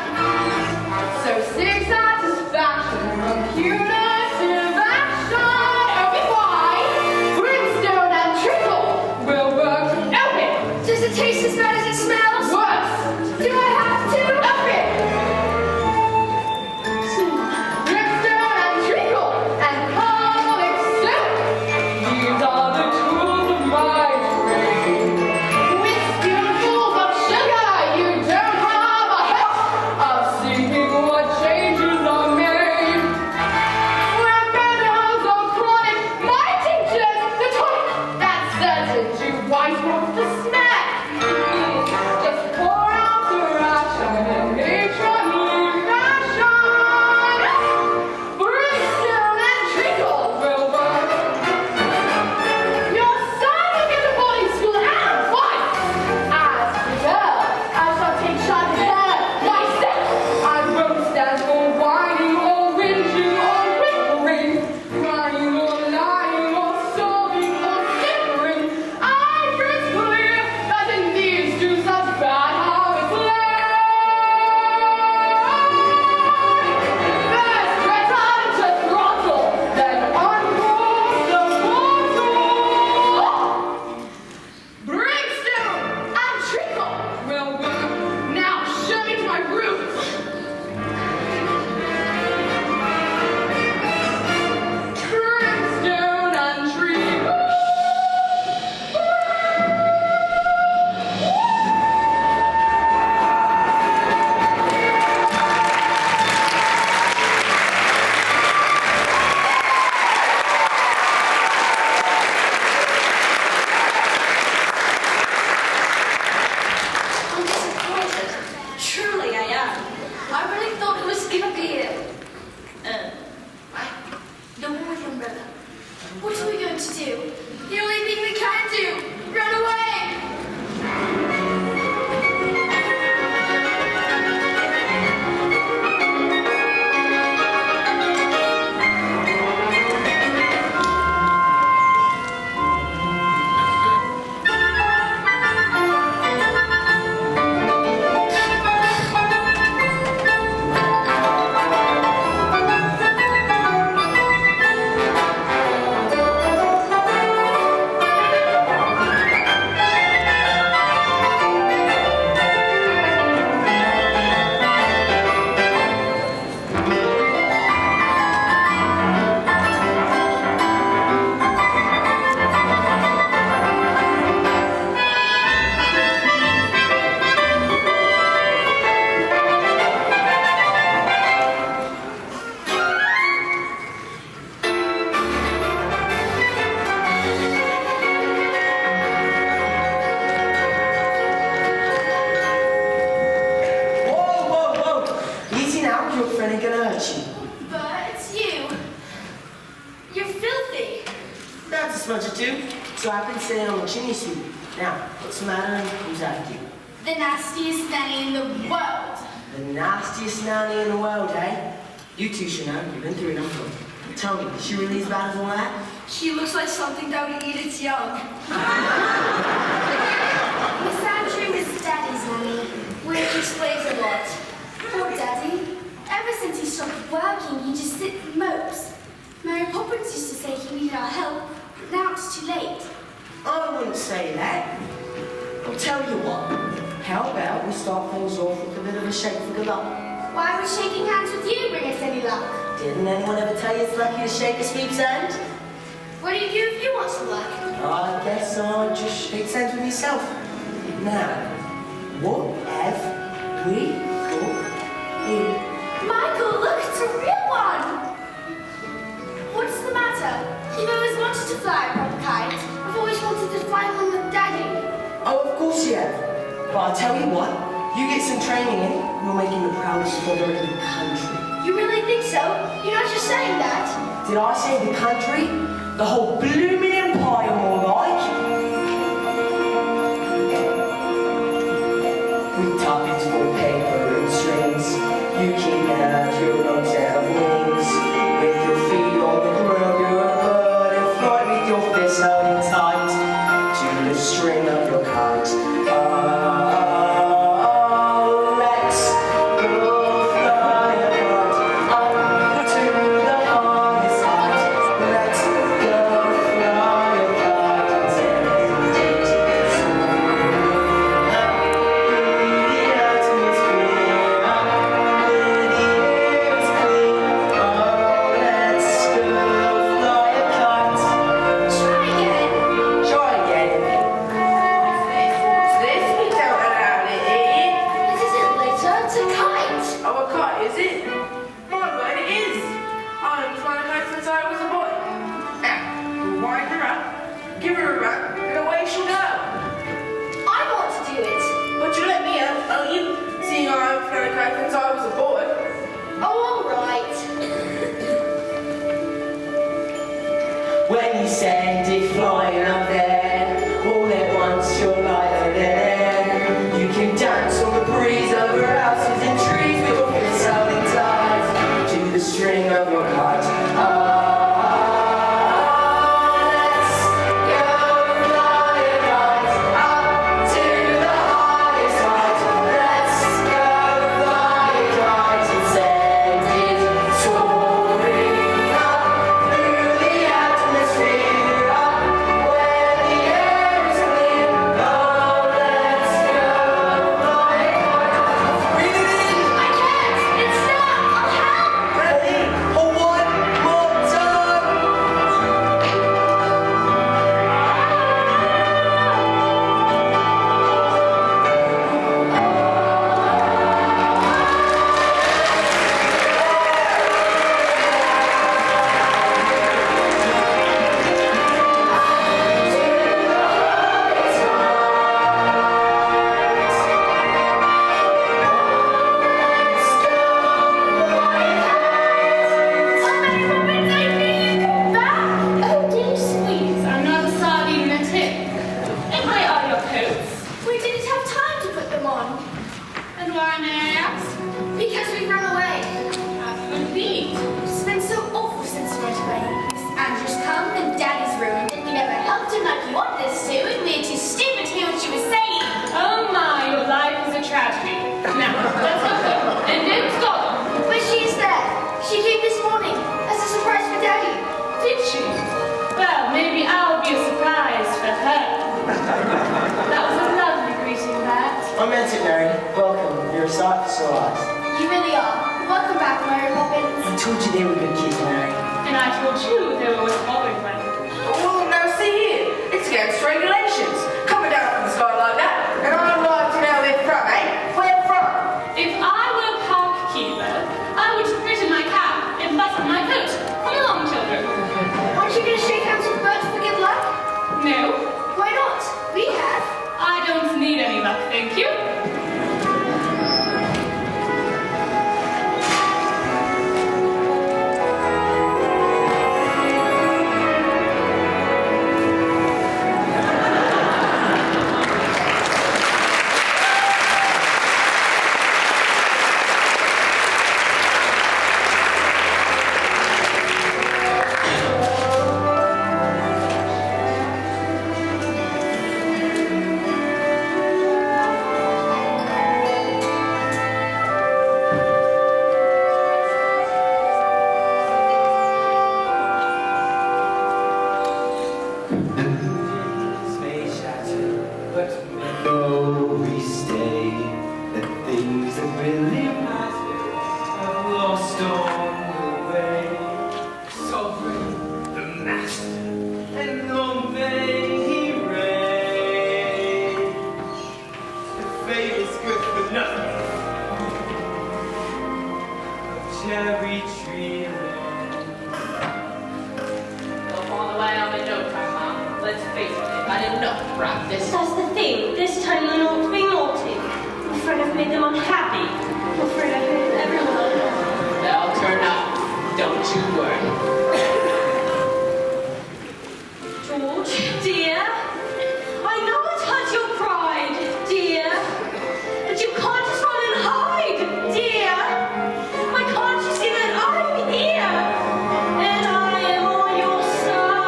So seek satisfaction from punitive action. Open wide. Brimstone and treacle will work. Open. Does it taste as bad as it smells? Worse. Do I have to? Open. Brimstone and treacle and colic soup. These are the tools of my trade. With spoonfuls of sugar, you don't have a hope of seeing what changes are made. When meadows of chronic, my tinctures, the tonic, that's certain to white off the snack. Just pour out the ration and matronly ration. Brimstone and treacle will work. Your son will get to boarding school and wife. As for girl, I shall take charge of her myself. I won't stand for whining or whinging or whimpering, crying or lying or sobbing or simpering. I gracefully So I've been sitting on the chimney sweep. Now, what's the matter and who's after you? The nastiest nanny in the world. The nastiest nanny in the world, eh? You two should know. You've been through enough of it. Tell me, is she really as bad as all that? She looks like something that would eat its young. Miss Andrew is Daddy's nanny, which explains a lot. Poor Daddy. Ever since he stopped working, he just sits and mopes. Mary Poppins used to say he needed our help, but now it's too late. I wouldn't say that. I'll tell you what. How about we start things off with a bit of a shake for good luck? Why would shaking hands with you bring us any luck? Didn't anyone ever tell you it's lucky to shake a sweep's hand? What do you do if you want some luck? I guess I'll just shake hands with myself. Now, what have we got here? Michael, look, it's a real one! What's the matter? You've always wanted to fly a proper kite. I've always wanted to fly one with Daddy. Oh, of course you have. But I'll tell you what, you get some training in, we'll make him the proudest father in the country. You really think so? You're not just saying that. Did I say the country? The whole blooming empire, more like. With tuppence for paper and strings, you can have your lungs out of wings. With your feet on the ground, you're a bird and fly with your fists holding tight to the string of your kite. Let's go fly a kite up to the highest height. Let's go fly a kite and send it up through the atmosphere, up where the air is clear. Oh, let's go fly a kite. Try again. Try again. What's this? We don't allow it here. This isn't litter, it's a kite. Oh, a kite, is it? My word, it is. I was flying a kite since I was a boy. Now, we'll wind her up, give her a run, and away she'll go. I want to do it. But you let me out, won't you? Seeing I was flying a kite since I was a boy. Oh, all right. When you send it flying up there, all at once you're lighter than air. You can dance on the breeze over houses and trees with your fists holding tight to the string of your kite. Let's go fly a kite up to the highest height. Let's go fly a kite and send it soaring up through the atmosphere, up where the air is clear. Oh, let's go fly a kite. Breathe it in. I can't. It's stuck. I'll help. Ready? For one more time. Oh, dear squeeze, I'm not a sardine in a tin. And where are your coats? We didn't have time to put them on. And why, may I ask? Because we've run away. Have you indeed? It's been so awful since we went away. Miss Andrew's come and Daddy's ruined, and we never helped him like you wanted us to, and we're too stupid to hear what she was saying. Oh my, your life is a tragedy. Now, let's go home. And don't stop. But she's there. She came this morning as a surprise for Daddy. Did she? Well, maybe I'll be a surprise for her. That was a lovely greeting, that. I meant it, Mary. Welcome. You're a sight for sore eyes. You really are. Welcome back, Mary Poppins. I told you they were good kids, Mary. And I told you they were worth following one. Oh, now see here. It's against regulations. Coming down from the sky like that. And I'd like to know where from, eh? Where from? If I were a park keeper, I would sit in my cab and button my coat. Come along, children. Aren't you going to shake hands with Bert for good luck? No, Why not? We have. I don't need any luck, thank you. practice. That's the thing. This time they're not being naughty. I'm afraid I've made them unhappy. I'm afraid I've made everyone unhappy. They'll turn up. Don't you worry. George, dear, I know it hurts your pride, dear, but you can't just run and hide, dear. Why can't you see that I'm here, and I am on your side?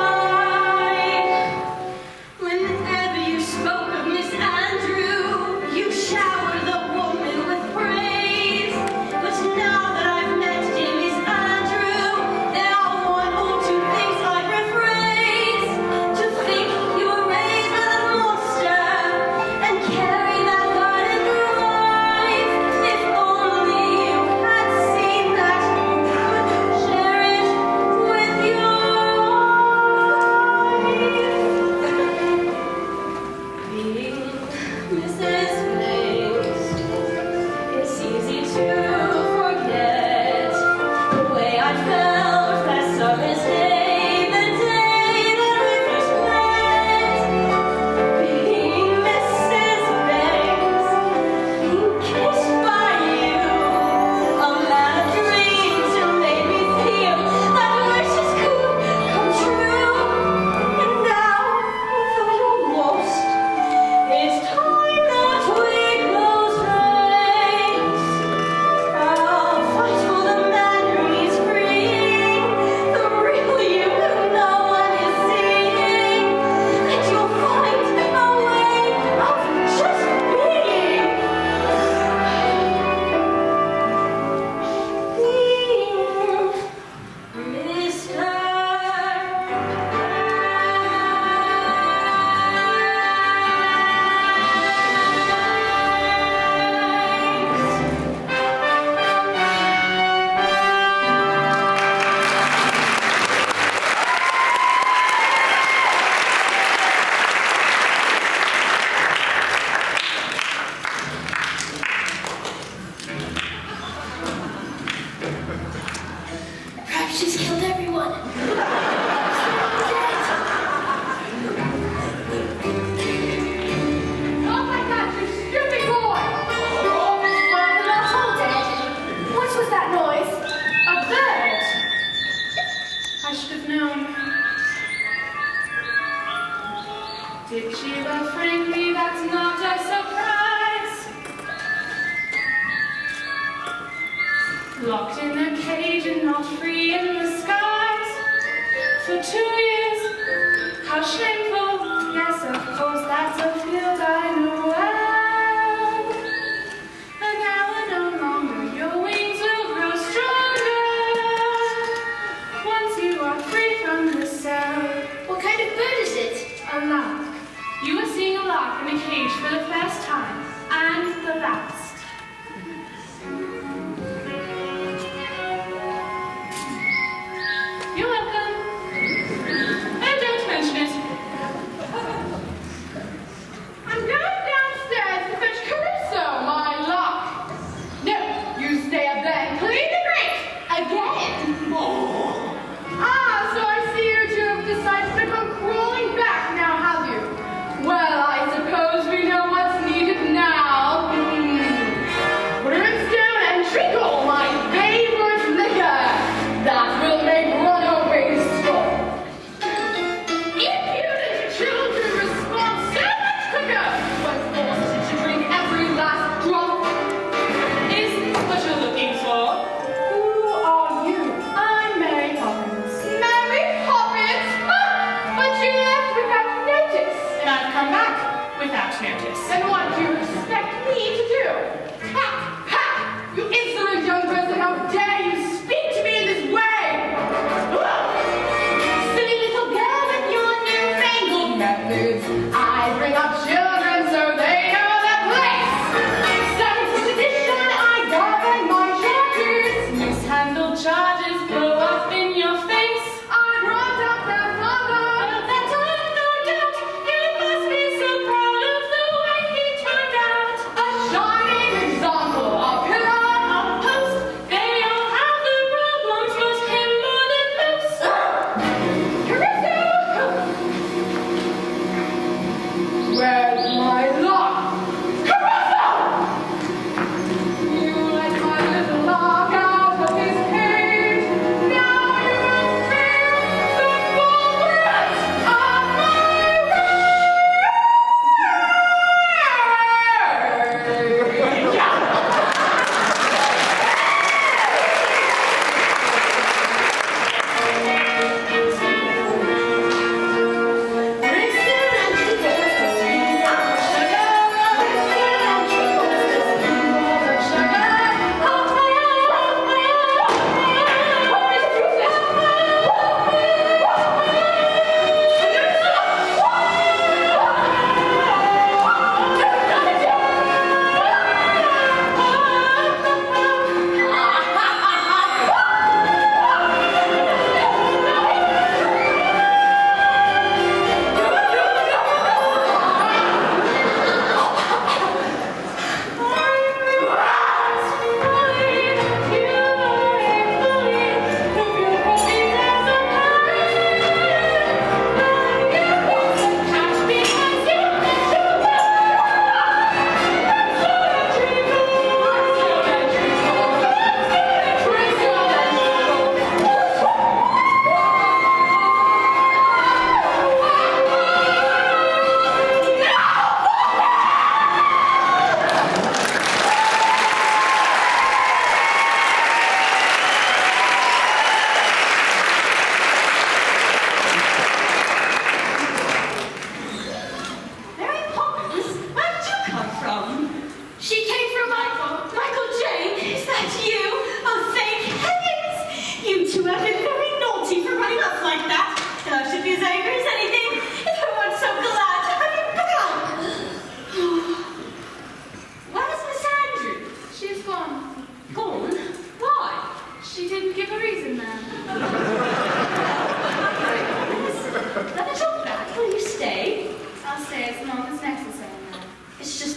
Whenever you spoke of Miss Andrew, you showered the woman with praise, but now that I've met dear Miss Andrew, there are one or two things I'd rephrase. To think you were raised by the monster and carry that burden through life. If only you had seen that, you could share it with your wife. Being Mrs. Banks, it's easy to forget the way I felt that summer's day, the day that we first met. Being Mrs. Banks, being kissed by you, a man of dreams who made me feel that wishes could come true. And now, though you're lost, it's time that we close ranks. I'll fight for the man who needs freeing, the real you who no one is seeing, and you'll find a way of just being. Perhaps she's killed everyone. Oh my God, you stupid boy! Well, they're not all dead. What was that noise? A bird. I should have known. Did she? But frankly, that's not a surprise. Locked in a cage and not free in the skies for 2 years. How shameful. Yes, of course, that's a field I know well. An hour no longer, your wings will grow stronger. Once you are free from the cell. What kind of bird is it? A lark. You are seeing a lark in a cage for the first time, and the last. You're welcome. Oh, don't mention it. I'm going downstairs to fetch Caruso, my lock. No, you stay up there and clean the grate again. Ah, so I see you two have decided to come crawling back now, have you? Well, I suppose we know what's needed now. Brimstone and treacle, my favorite liquor. That will make runaways stop. Impudent children respond so much quicker when forced to drink every last drop. Is this what you're looking for? Who are you? I'm Mary Poppins, Mary Poppins? But you left without notice. and I've come back without notice. Then what do you expect me to do? Ha! Ha! You insolent young person, how dare you speak to me in this way? Silly little girl with your newfangled methods. I bring up children so they know their place. Starting from tradition, I govern my chapters. Mishandled charges blow up in your face. I brought up their mother. But that time, no doubt, you must be so proud of the way he turned out. A shining example, a pillar, A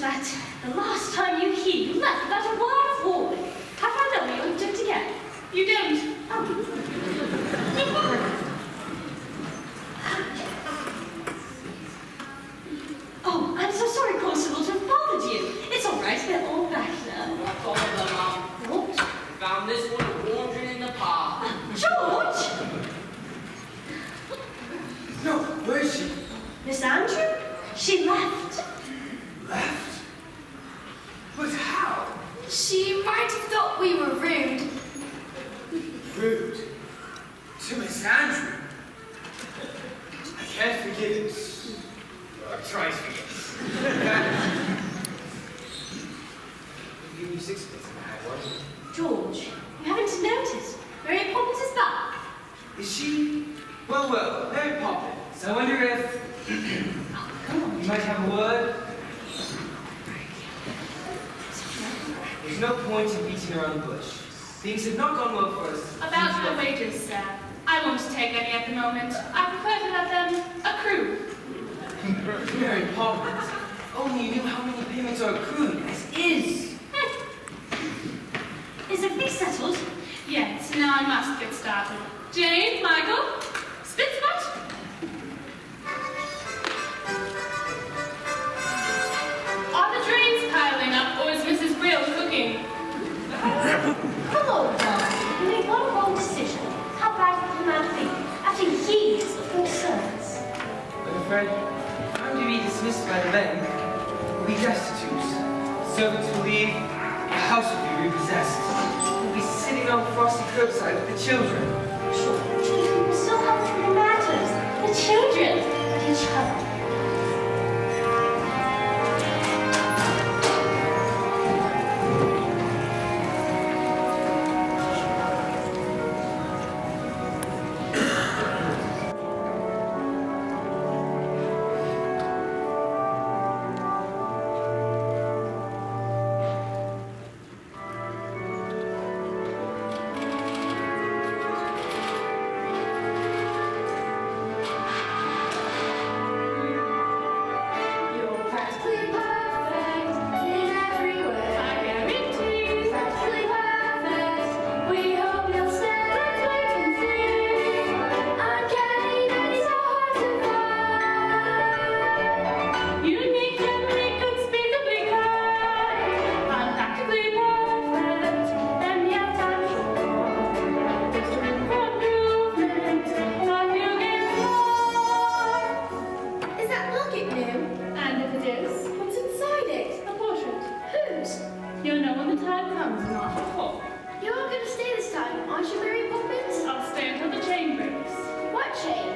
that the last time you here, you left without a word of warning. Have I known you object again? You don't. Oh, I'm so sorry, Constable, to have bothered you. It's all right, they're all back now. What's all of them, Mum? What? Found this one wandering in the park. George! No, where is she? Miss Andrew? She left. Left? But how? She might have thought we were rude. Rude. To Miss Andrew. I can't forgive it. Or try to forget. I'll give you 6 minutes if I had one. George, you haven't noticed. Mary Poppins is back. Is she? Well, Mary Poppins. I wonder if Come on. you might have a word. There's no point in beating around the bush. Things have not gone well for us. About my wages, sir. I won't take any at the moment. I prefer to let them accrue. Mary Poppins, if only you knew how many payments are accrued as is. Is everything settled? Yes, now I must get started. Jane, Michael, Spitzbutt. Are the drains piling up, or is Mrs. Brill cooking? Come on, darling. You made one wrong decision. How bad can that be? After years of concerns. I'm afraid if I'm to be dismissed by the bank, we'll be destitute. Servants will leave, the house will be repossessed. We'll be sitting on the frosty curbside with the children. George, we will still have three matters. The children and each other. You're practically perfect in every way. I guarantee. Practically perfect. We hope you'll stay. Let's wait and see. Uncanny, but it's so hard to find. Unique and unspeakably kind. I'm practically perfect, and yet I'm sure there's room for improvement. But you get more. Is that locket new? And if it is, What's inside it? a portrait. Whose? You'll know when the time comes, not before. You're not going to stay this time, aren't you, Mary Poppins? I'll stay until the chain breaks. What chain?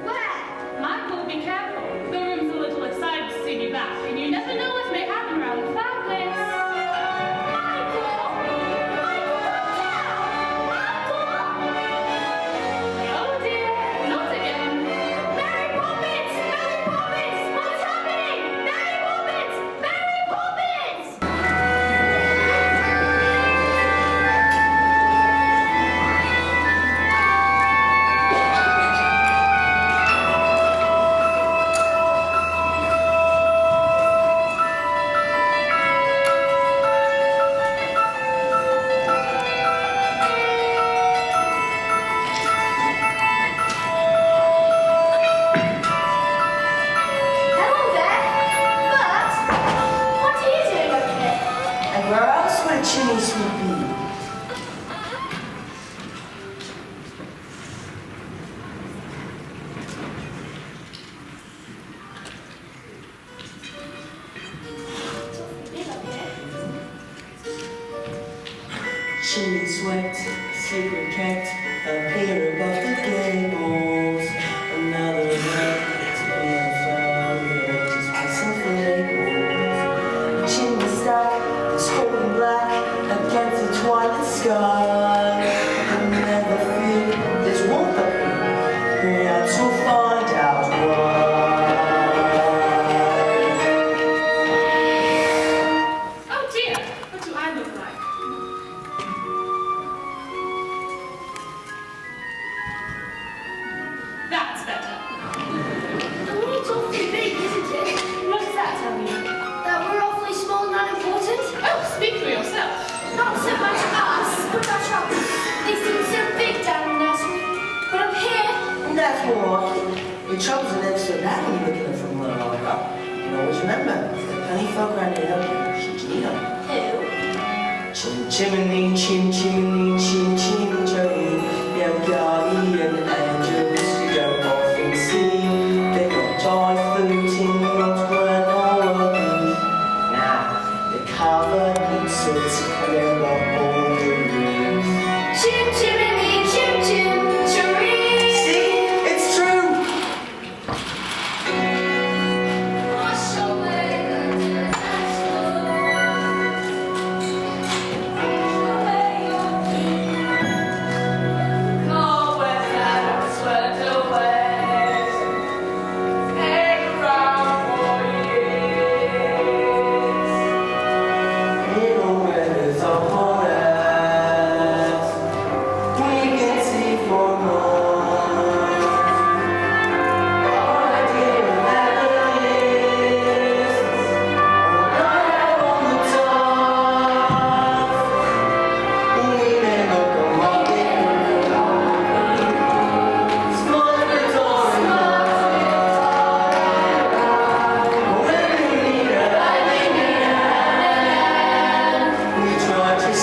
Where? Michael, be careful. The room's a little excited to see me back, and you never know what may happen around the fireplace. Oh dear, not again. Mary Poppins! Mary Poppins! What's happening? Mary Poppins! Mary Poppins! Hello there! Bert! What are you doing up here? And where else would a chimney sweep be? Big up here. Chimney swept, secret kept, up here above the gables. Another night to be unfolded, just passing for labels. Chimney stack is holding black against the twilight sky. I never feel there's warmth up here, perhaps we'll find out why. Oh dear, what do I look like? remember the penny fell granny in a chimney. Chim chimney, chim chimney, chim chimney. Your guardian angels you don't often see. They got joy fluting, not granola beef. Now they're covered in soot and they've got all the roof. Chim chimney, chim chim cheree. See, it's true. Wash away the disaster. Cold wet shadows swept away. Hang around for years. Little weathers are honest. We can see for more. Our idea of heaven is right on the top. We never come up with small auditorium. When we need a lighting hand, we try to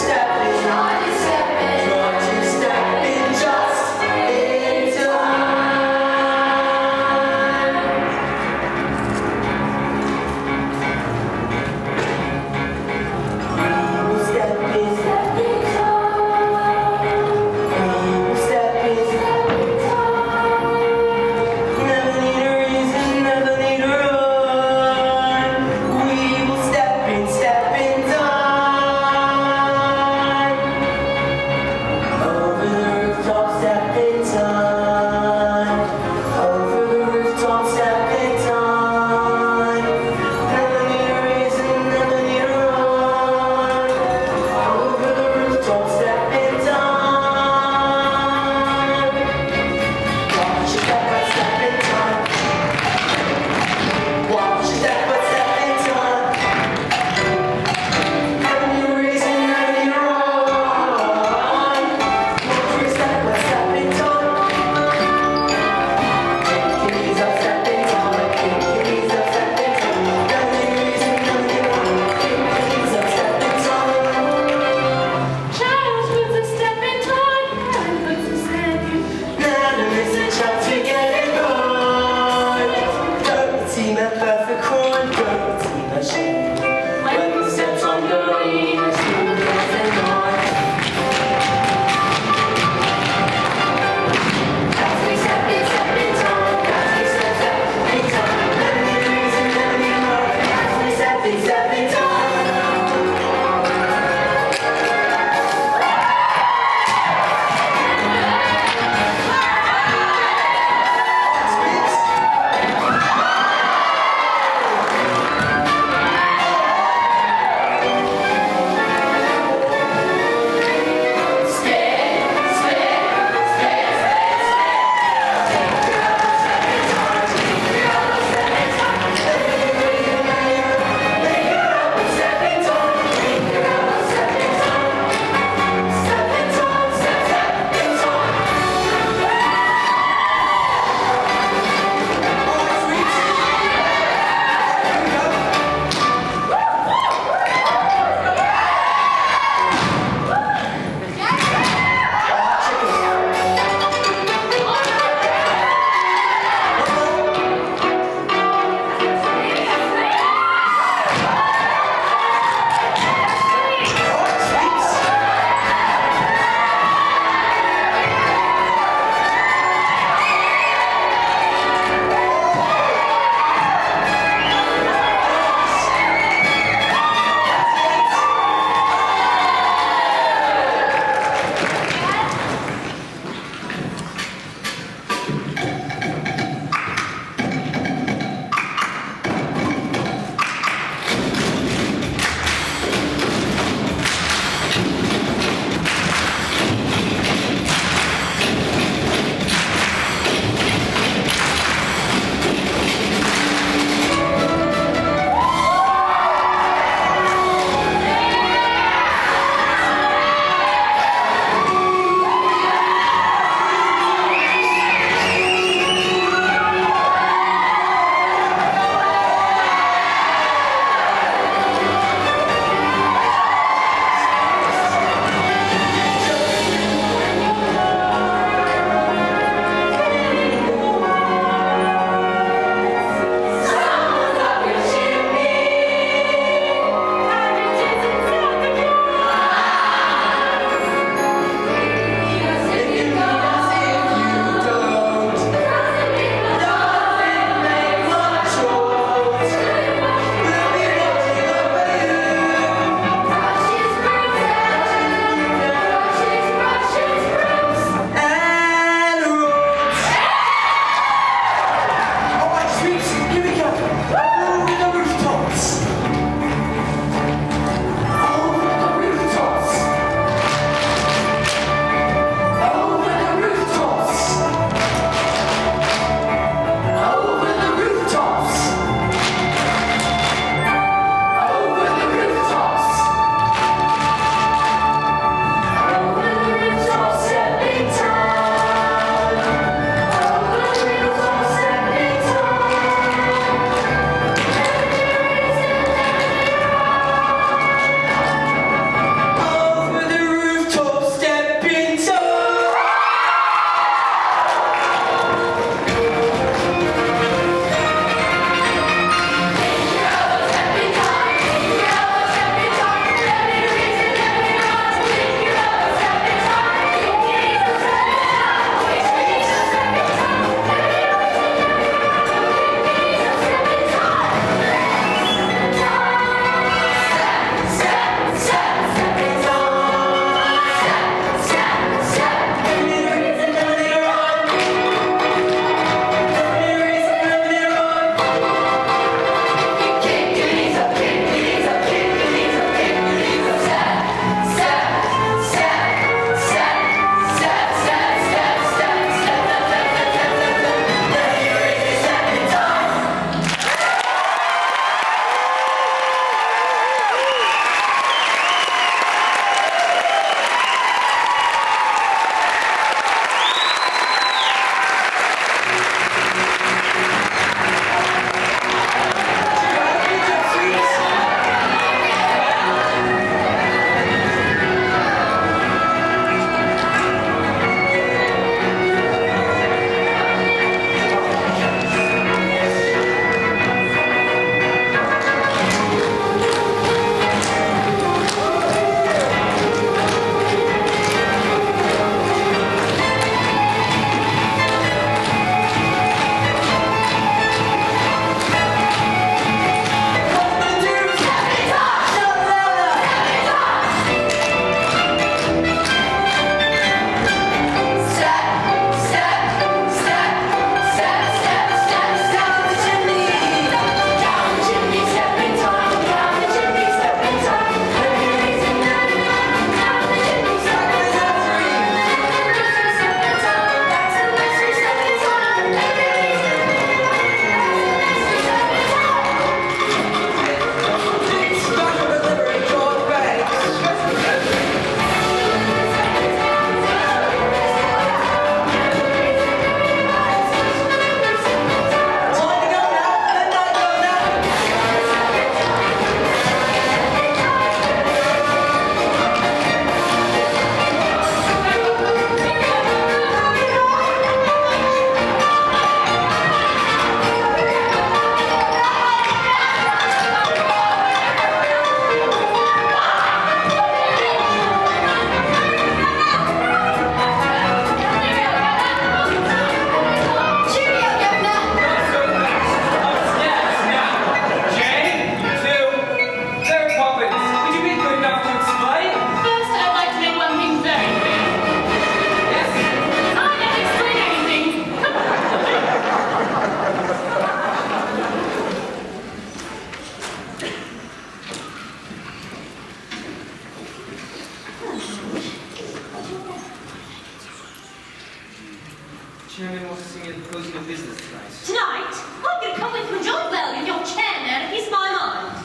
suppose you do business tonight? Tonight, I'm going to come with my job bell in your chair now to ease my mind.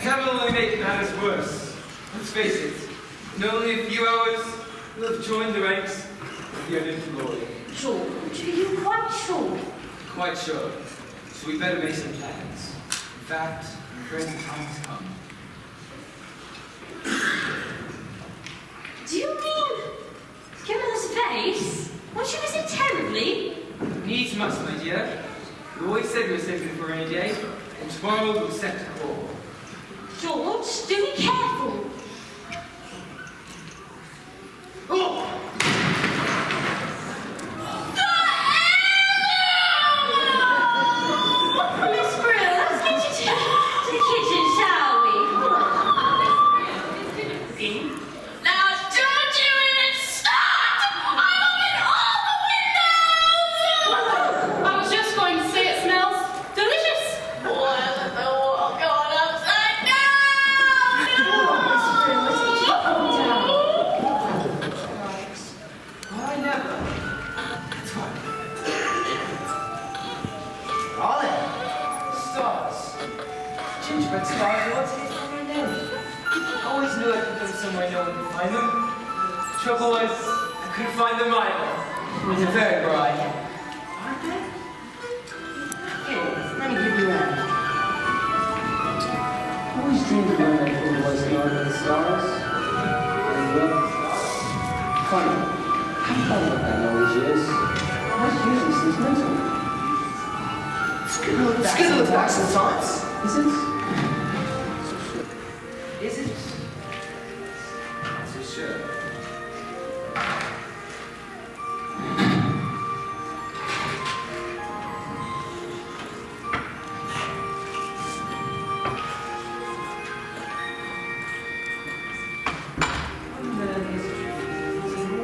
That will only make matters worse. Let's face it, in only a few hours, we'll have joined the ranks of the unemployed. glory. George, are you quite sure? Quite sure. So we better make some plans. In fact, I'm afraid the time has come. Do you mean Camille's face? Won't you miss it terribly? Needs must, my dear. We always said we were saving it for a rainy day, and tomorrow we'll set to call. George, do be careful. Oh! Miss Brill, let's get you to the kitchen, shall we? Now don't you even start! I'm opening all the windows! I was just going to say it smells delicious. Why isn't the world going upside down? Why never? That's fine. Darling, stars. Gingerbread stars, what's his name? I always knew I could go somewhere no one could find them. Trouble was, I couldn't find them either. They're very bright. Aren't they? Here, let me give you a hand. I always dreamed of one that fully was the order of the stars. And well, funny. I thought about that in all these years. Why usually sentimental? It's good to look back sometimes. Is it? Is it? Not so sure.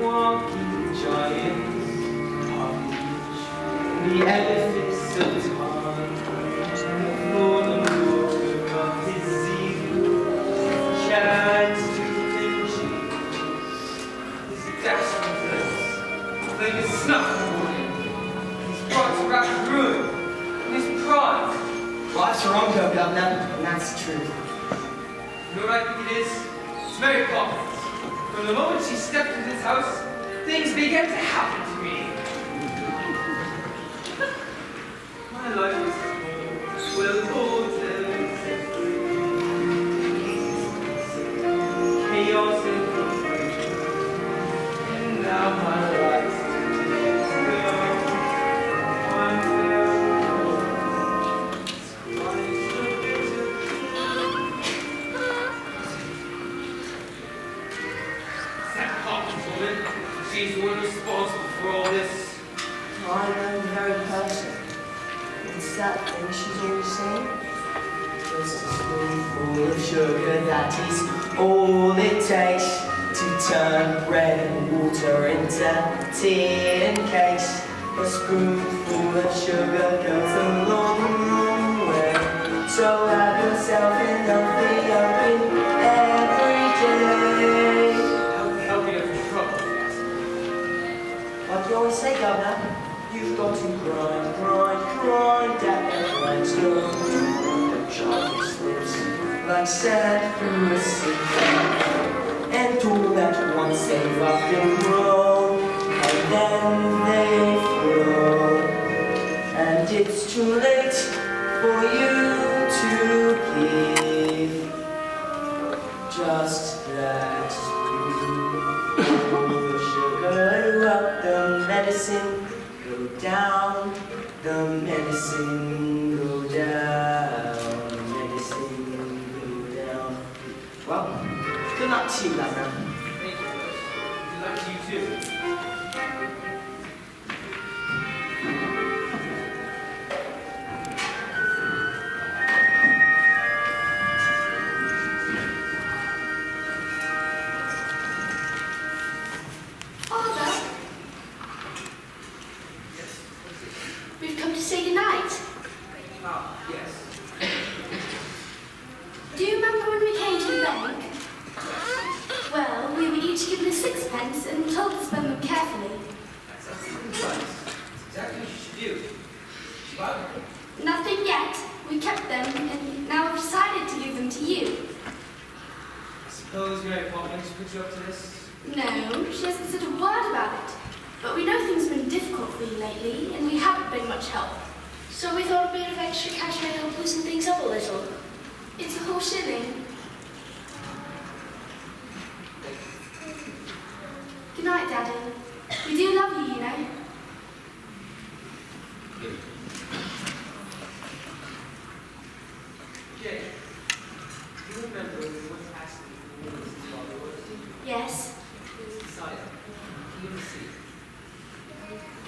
Walking giants of the edifice of time, for the Lord of his zeal, chance to finish his dastardliness, playing a snuff for him, his brought to rapid ruin, and his pride. Life's a wrong go, Governor, and that's the truth. You know what I think it is? It's Mary Poppins. From the moment she stepped into this house, things began to happen to me. My life is well ordered, chaos and confusion, and now my life is one That Poppins woman, she's the one responsible for all this. I know the very person. It's that thing she's always saying. Just a spoonful of sugar, that is all it takes to turn bread and water into tea and cakes. A spoonful of sugar goes a long, long way. So have yourself enough of open every day. Help me out of trouble, yes. Like you always say, Governor, you've got to grind, grind, grind at that limestone. The chocolate slips like sand through a sieve. And all at once they've up and grown, and then they flow. And it's too late for you to give just that spoonful of sugar up the medicine. Go down, the medicine go down, the medicine go down. Well, good luck to you, Governor. Thank you, Bush. Good luck to you too. Father, we've come to say goodnight. Ah, yes. Do you remember when we came to the bank? Well, we were each given a sixpence and told to spend them carefully. That's absolutely right. That's exactly what you should do. Nothing yet. We kept them, and now we've decided to give them to you. I suppose Mary Poppins put you up to this? No, she hasn't said a word about it. But we know things have been difficult for you lately, and we haven't been much help. So we thought a bit of extra cash may help loosen things up a little. It's a whole shilling. Good night, Daddy. We do love you, you know. Jay, do you remember what accident you made since father was? Yes. It's decided. You can see.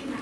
Good night.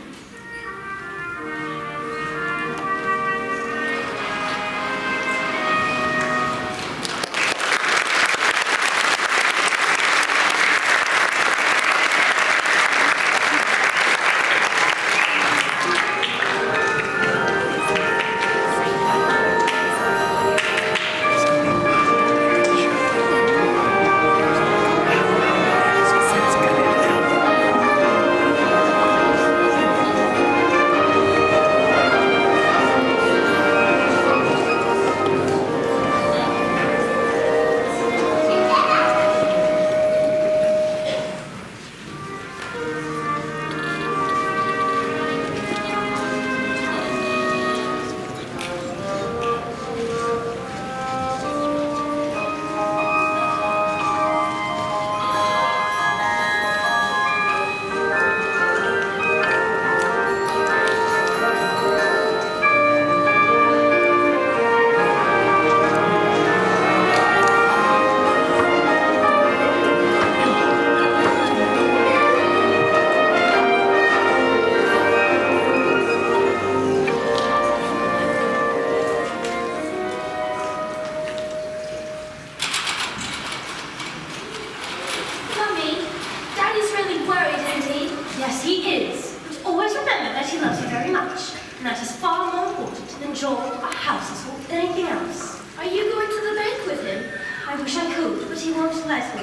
Yes, he is. But always remember that he loves you very much. And that is far more important than joy or houses or anything else. Are you going to the bank with him? I wish I could, but he won't let me.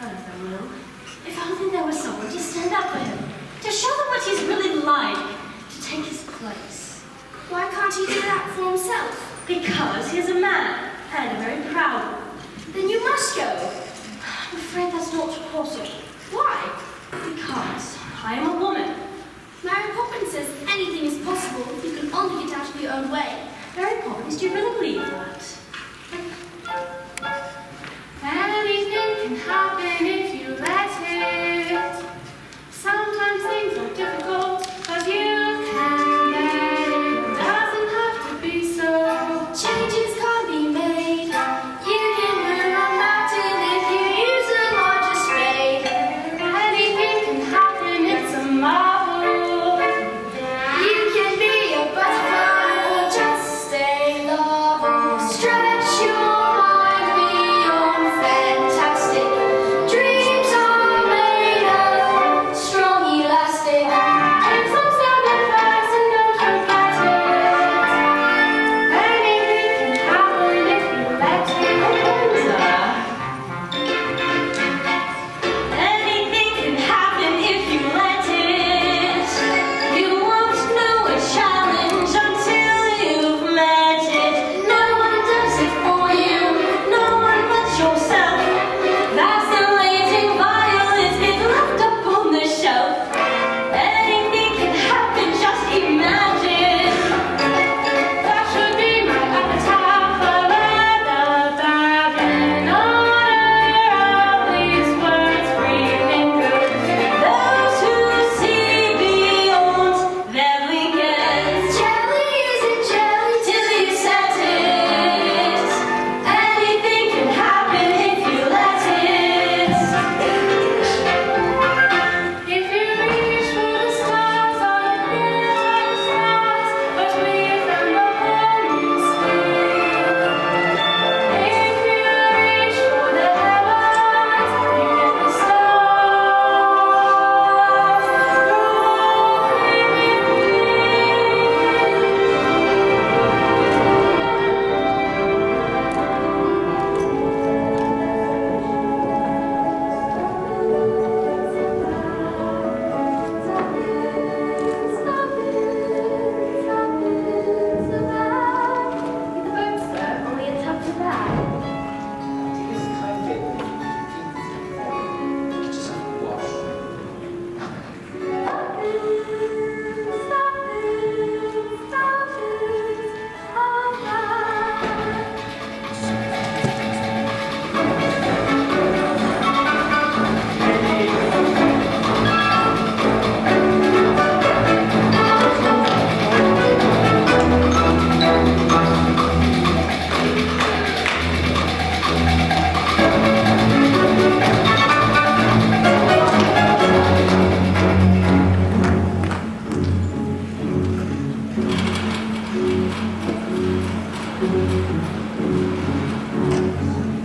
None of them will. If only there was someone to stand up for him, to show them what he's really like, to take his place. Why can't he do that for himself? Because he's a man, and a very proud one. Then you must go. I'm afraid that's not possible. Why? Because I am a woman. Mary Poppins says anything is possible if you can only get out of your own way. Mary Poppins, do you really believe that? Anything can happen if you let it. Sometimes things are difficult, but you can let it. Doesn't have to be so. Changes can't be made.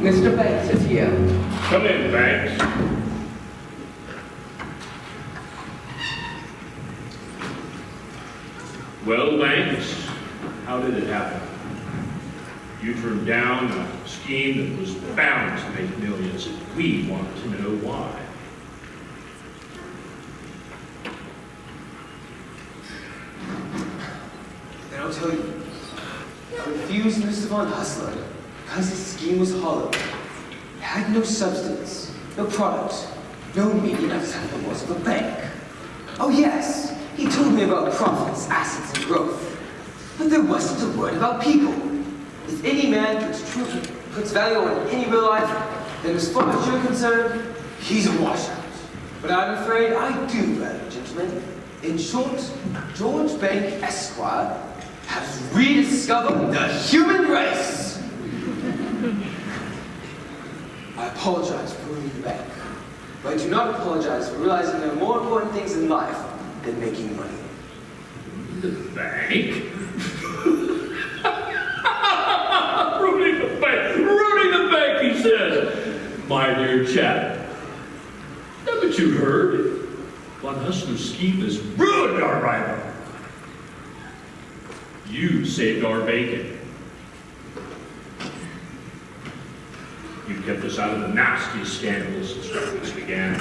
Mr. Banks is here. Come in, Banks. Well, Banks, how did it happen? You turned down a scheme that was bound to make millions, and we want to know why. Then I'll tell you. I refused Mr. Von Hustler because his scheme was hollow. It had no substance, no product, no meaning outside the walls of a bank. Oh yes, he told me about profits, assets, and growth. But there wasn't a word about people. If any man puts value on any real life, then as far as you're concerned, he's a washout. But I'm afraid I do value gentlemen. In short, George Bank Esquire has rediscovered the human race. I apologize for ruining the bank, but I do not apologize for realizing there are more important things in life than making money. The bank? Ruining the bank, he says. My dear chap, haven't you heard? Von Hustler's scheme has ruined our rival. You saved our bacon. You kept us out of the nastiest scandals since breakfast began.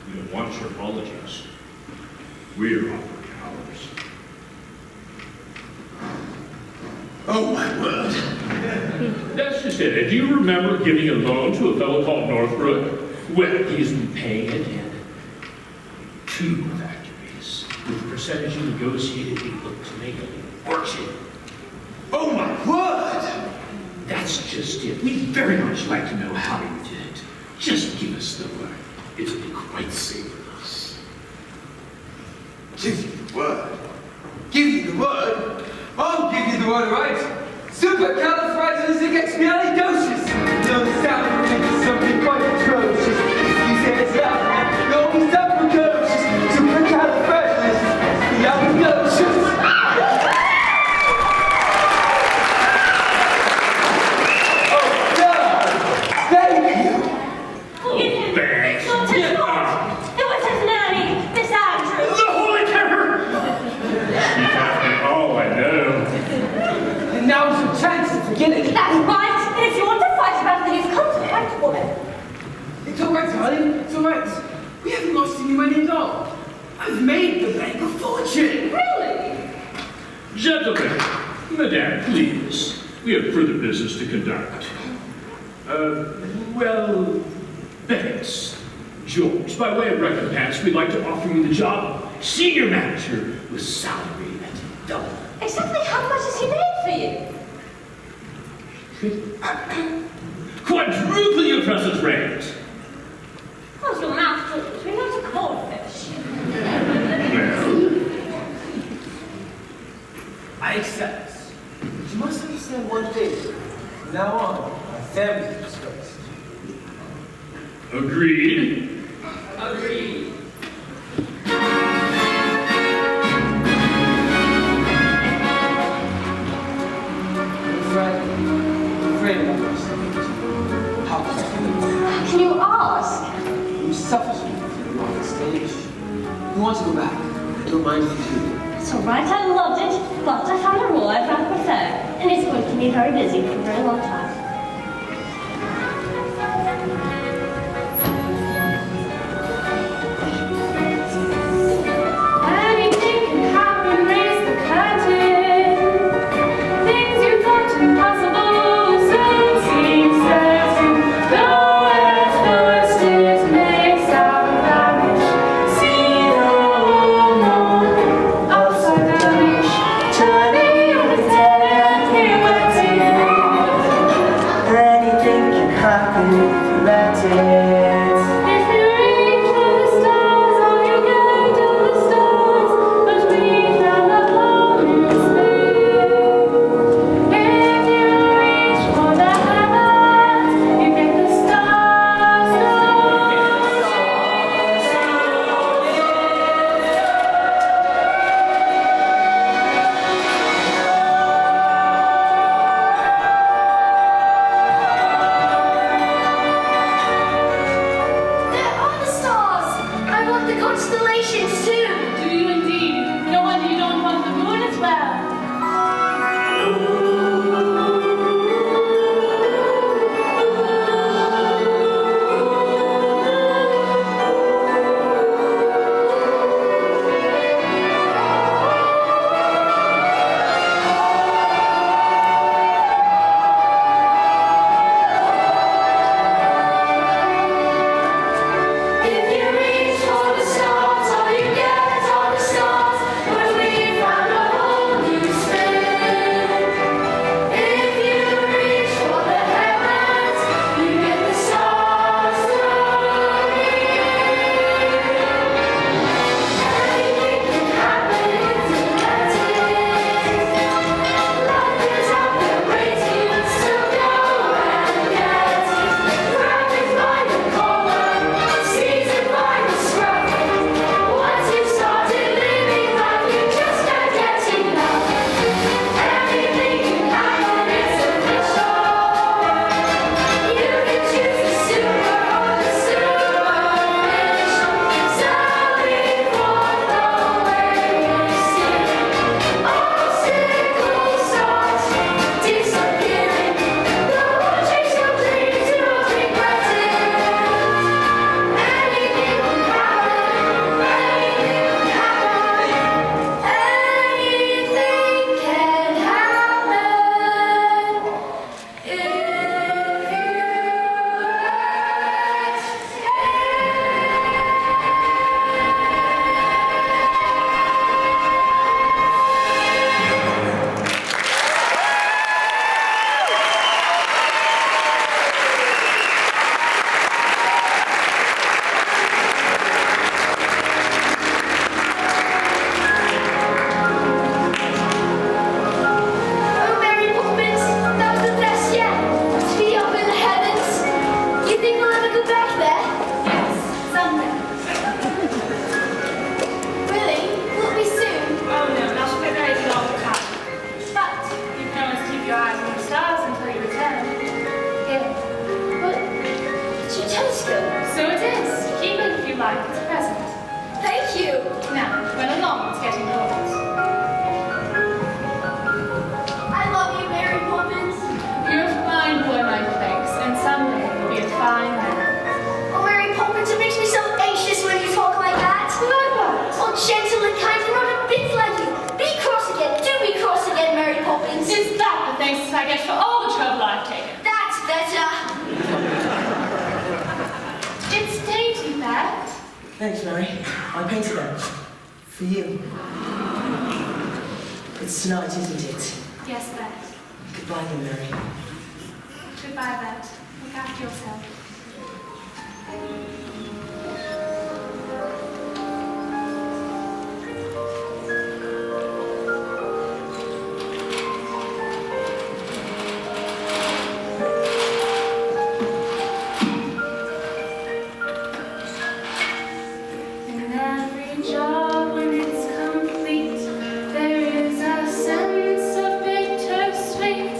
We don't want your apologies. We're offering ours. Oh my word. That's just it. And do you remember giving a loan to a fellow called Northbrook? Well, he's repaying it in 2 factories. With the percentage you negotiated, he looked to make a fortune. Oh my word! That's just it. We'd very much like to know how you did it. Just give us the word. It'll be quite safe with us. Give you the word. Give you the word. I'll give you the word, right? Supercalifragilisticexpialidocious. No, the sound of it is something quite atrocious. If you say it's loud, you're always up precocious. Supercalifragilisticexpialidocious. Oh, God! Thank you! Oh, thanks. Not his fault. It was his nanny, Miss Andrews. The Holy Terror! She taught me all I know. And now's your chance to forget it. That's right. And if you want to fight about it, then you've come to the right woman. It's all right, darling. It's all right. We haven't lost any money at all. I've made the bank a fortune. Really? Gentlemen, Madame, please. We have further business to conduct. Well, Banks, George, by way of recompense, we'd like to offer you the job of senior manager with salary at double. Exactly how much has he made for you? Quadruple your present rate. Close your mouth, George. We're not a goldfish. Well, I accept. But you must understand one thing. From now on, my family is first. agreed. Agreed. Afraid of myself. How could I feel? Can you ask? You suffer from on the stage. You want to go back. I don't mind if you do. It's all right. I loved it, but I found a role I'd rather prefer, and it's going to keep me very busy for a very long time. Anything can happen, raise the curtain. Things you thought impossible soon seem certain. Though at first it may sound vanish, see the world more upside downish. Turning on its head and hear what's in it. It's getting cold. I love you, Mary Poppins. You're a fine boy, my thanks, and someday you'll be a fine man. Oh, Mary Poppins, it makes me so anxious when you talk like that. Like what? Oh, gentle and kind and not a bit like you. Be cross again. Do be cross again, Mary Poppins. Is that the thanks I get for all the trouble I've taken? That's better. It's dainty, Pat. Thanks, Mary. I painted them. For you. It's tonight, isn't it? Yes, Bet. Goodbye, then, Mary. Goodbye, Bet. Look after yourself. In every job when it's complete, there is a sense of bittersweet.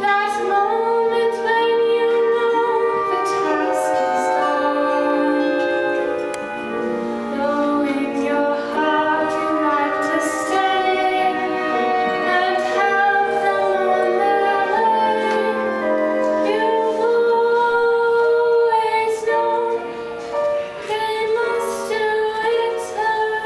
That moment when you know the task is done. Though in your heart you'd like to stay and help them on their way, you've always known they must do it alone.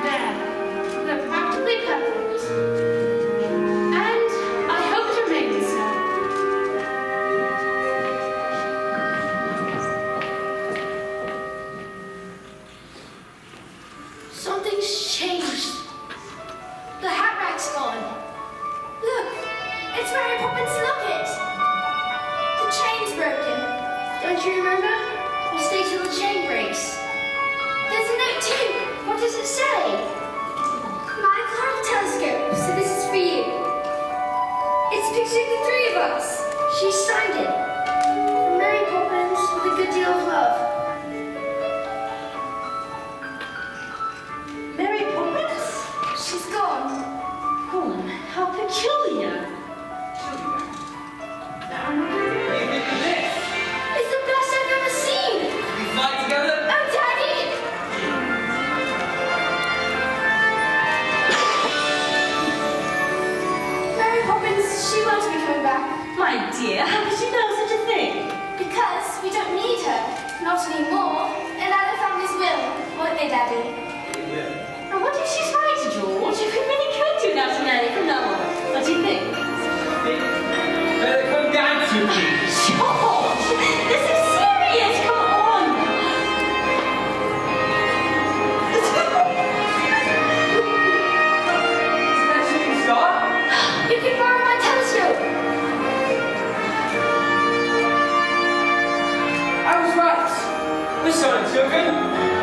There. They're practically perfect. And I hope it remains so. Something's changed. The hat rack's gone. Look, it's Mary Poppins' locket. The chain's broken. Don't you remember? We'll stay till the chain breaks. There's a note too. What does it say? My cloud telescope, so this is for you. It's a picture of the three of us. She signed it. From Mary Poppins with a good deal of love. Mary Poppins? She's gone. Oh, how peculiar. What do you think of this? It's the best I've ever seen. We fight together? Oh, Daddy! Mary Poppins, she won't be coming back. My dear, how could you know such a thing? Because we don't need her. Not anymore. And other families will, won't they, Daddy? And what if she's right, George? You really could do that to Nanny from now on. What do you think? Better come down to me. George! This is serious! Come on! Isn't that shooting star? You can borrow my telescope. I was right. Listen, children.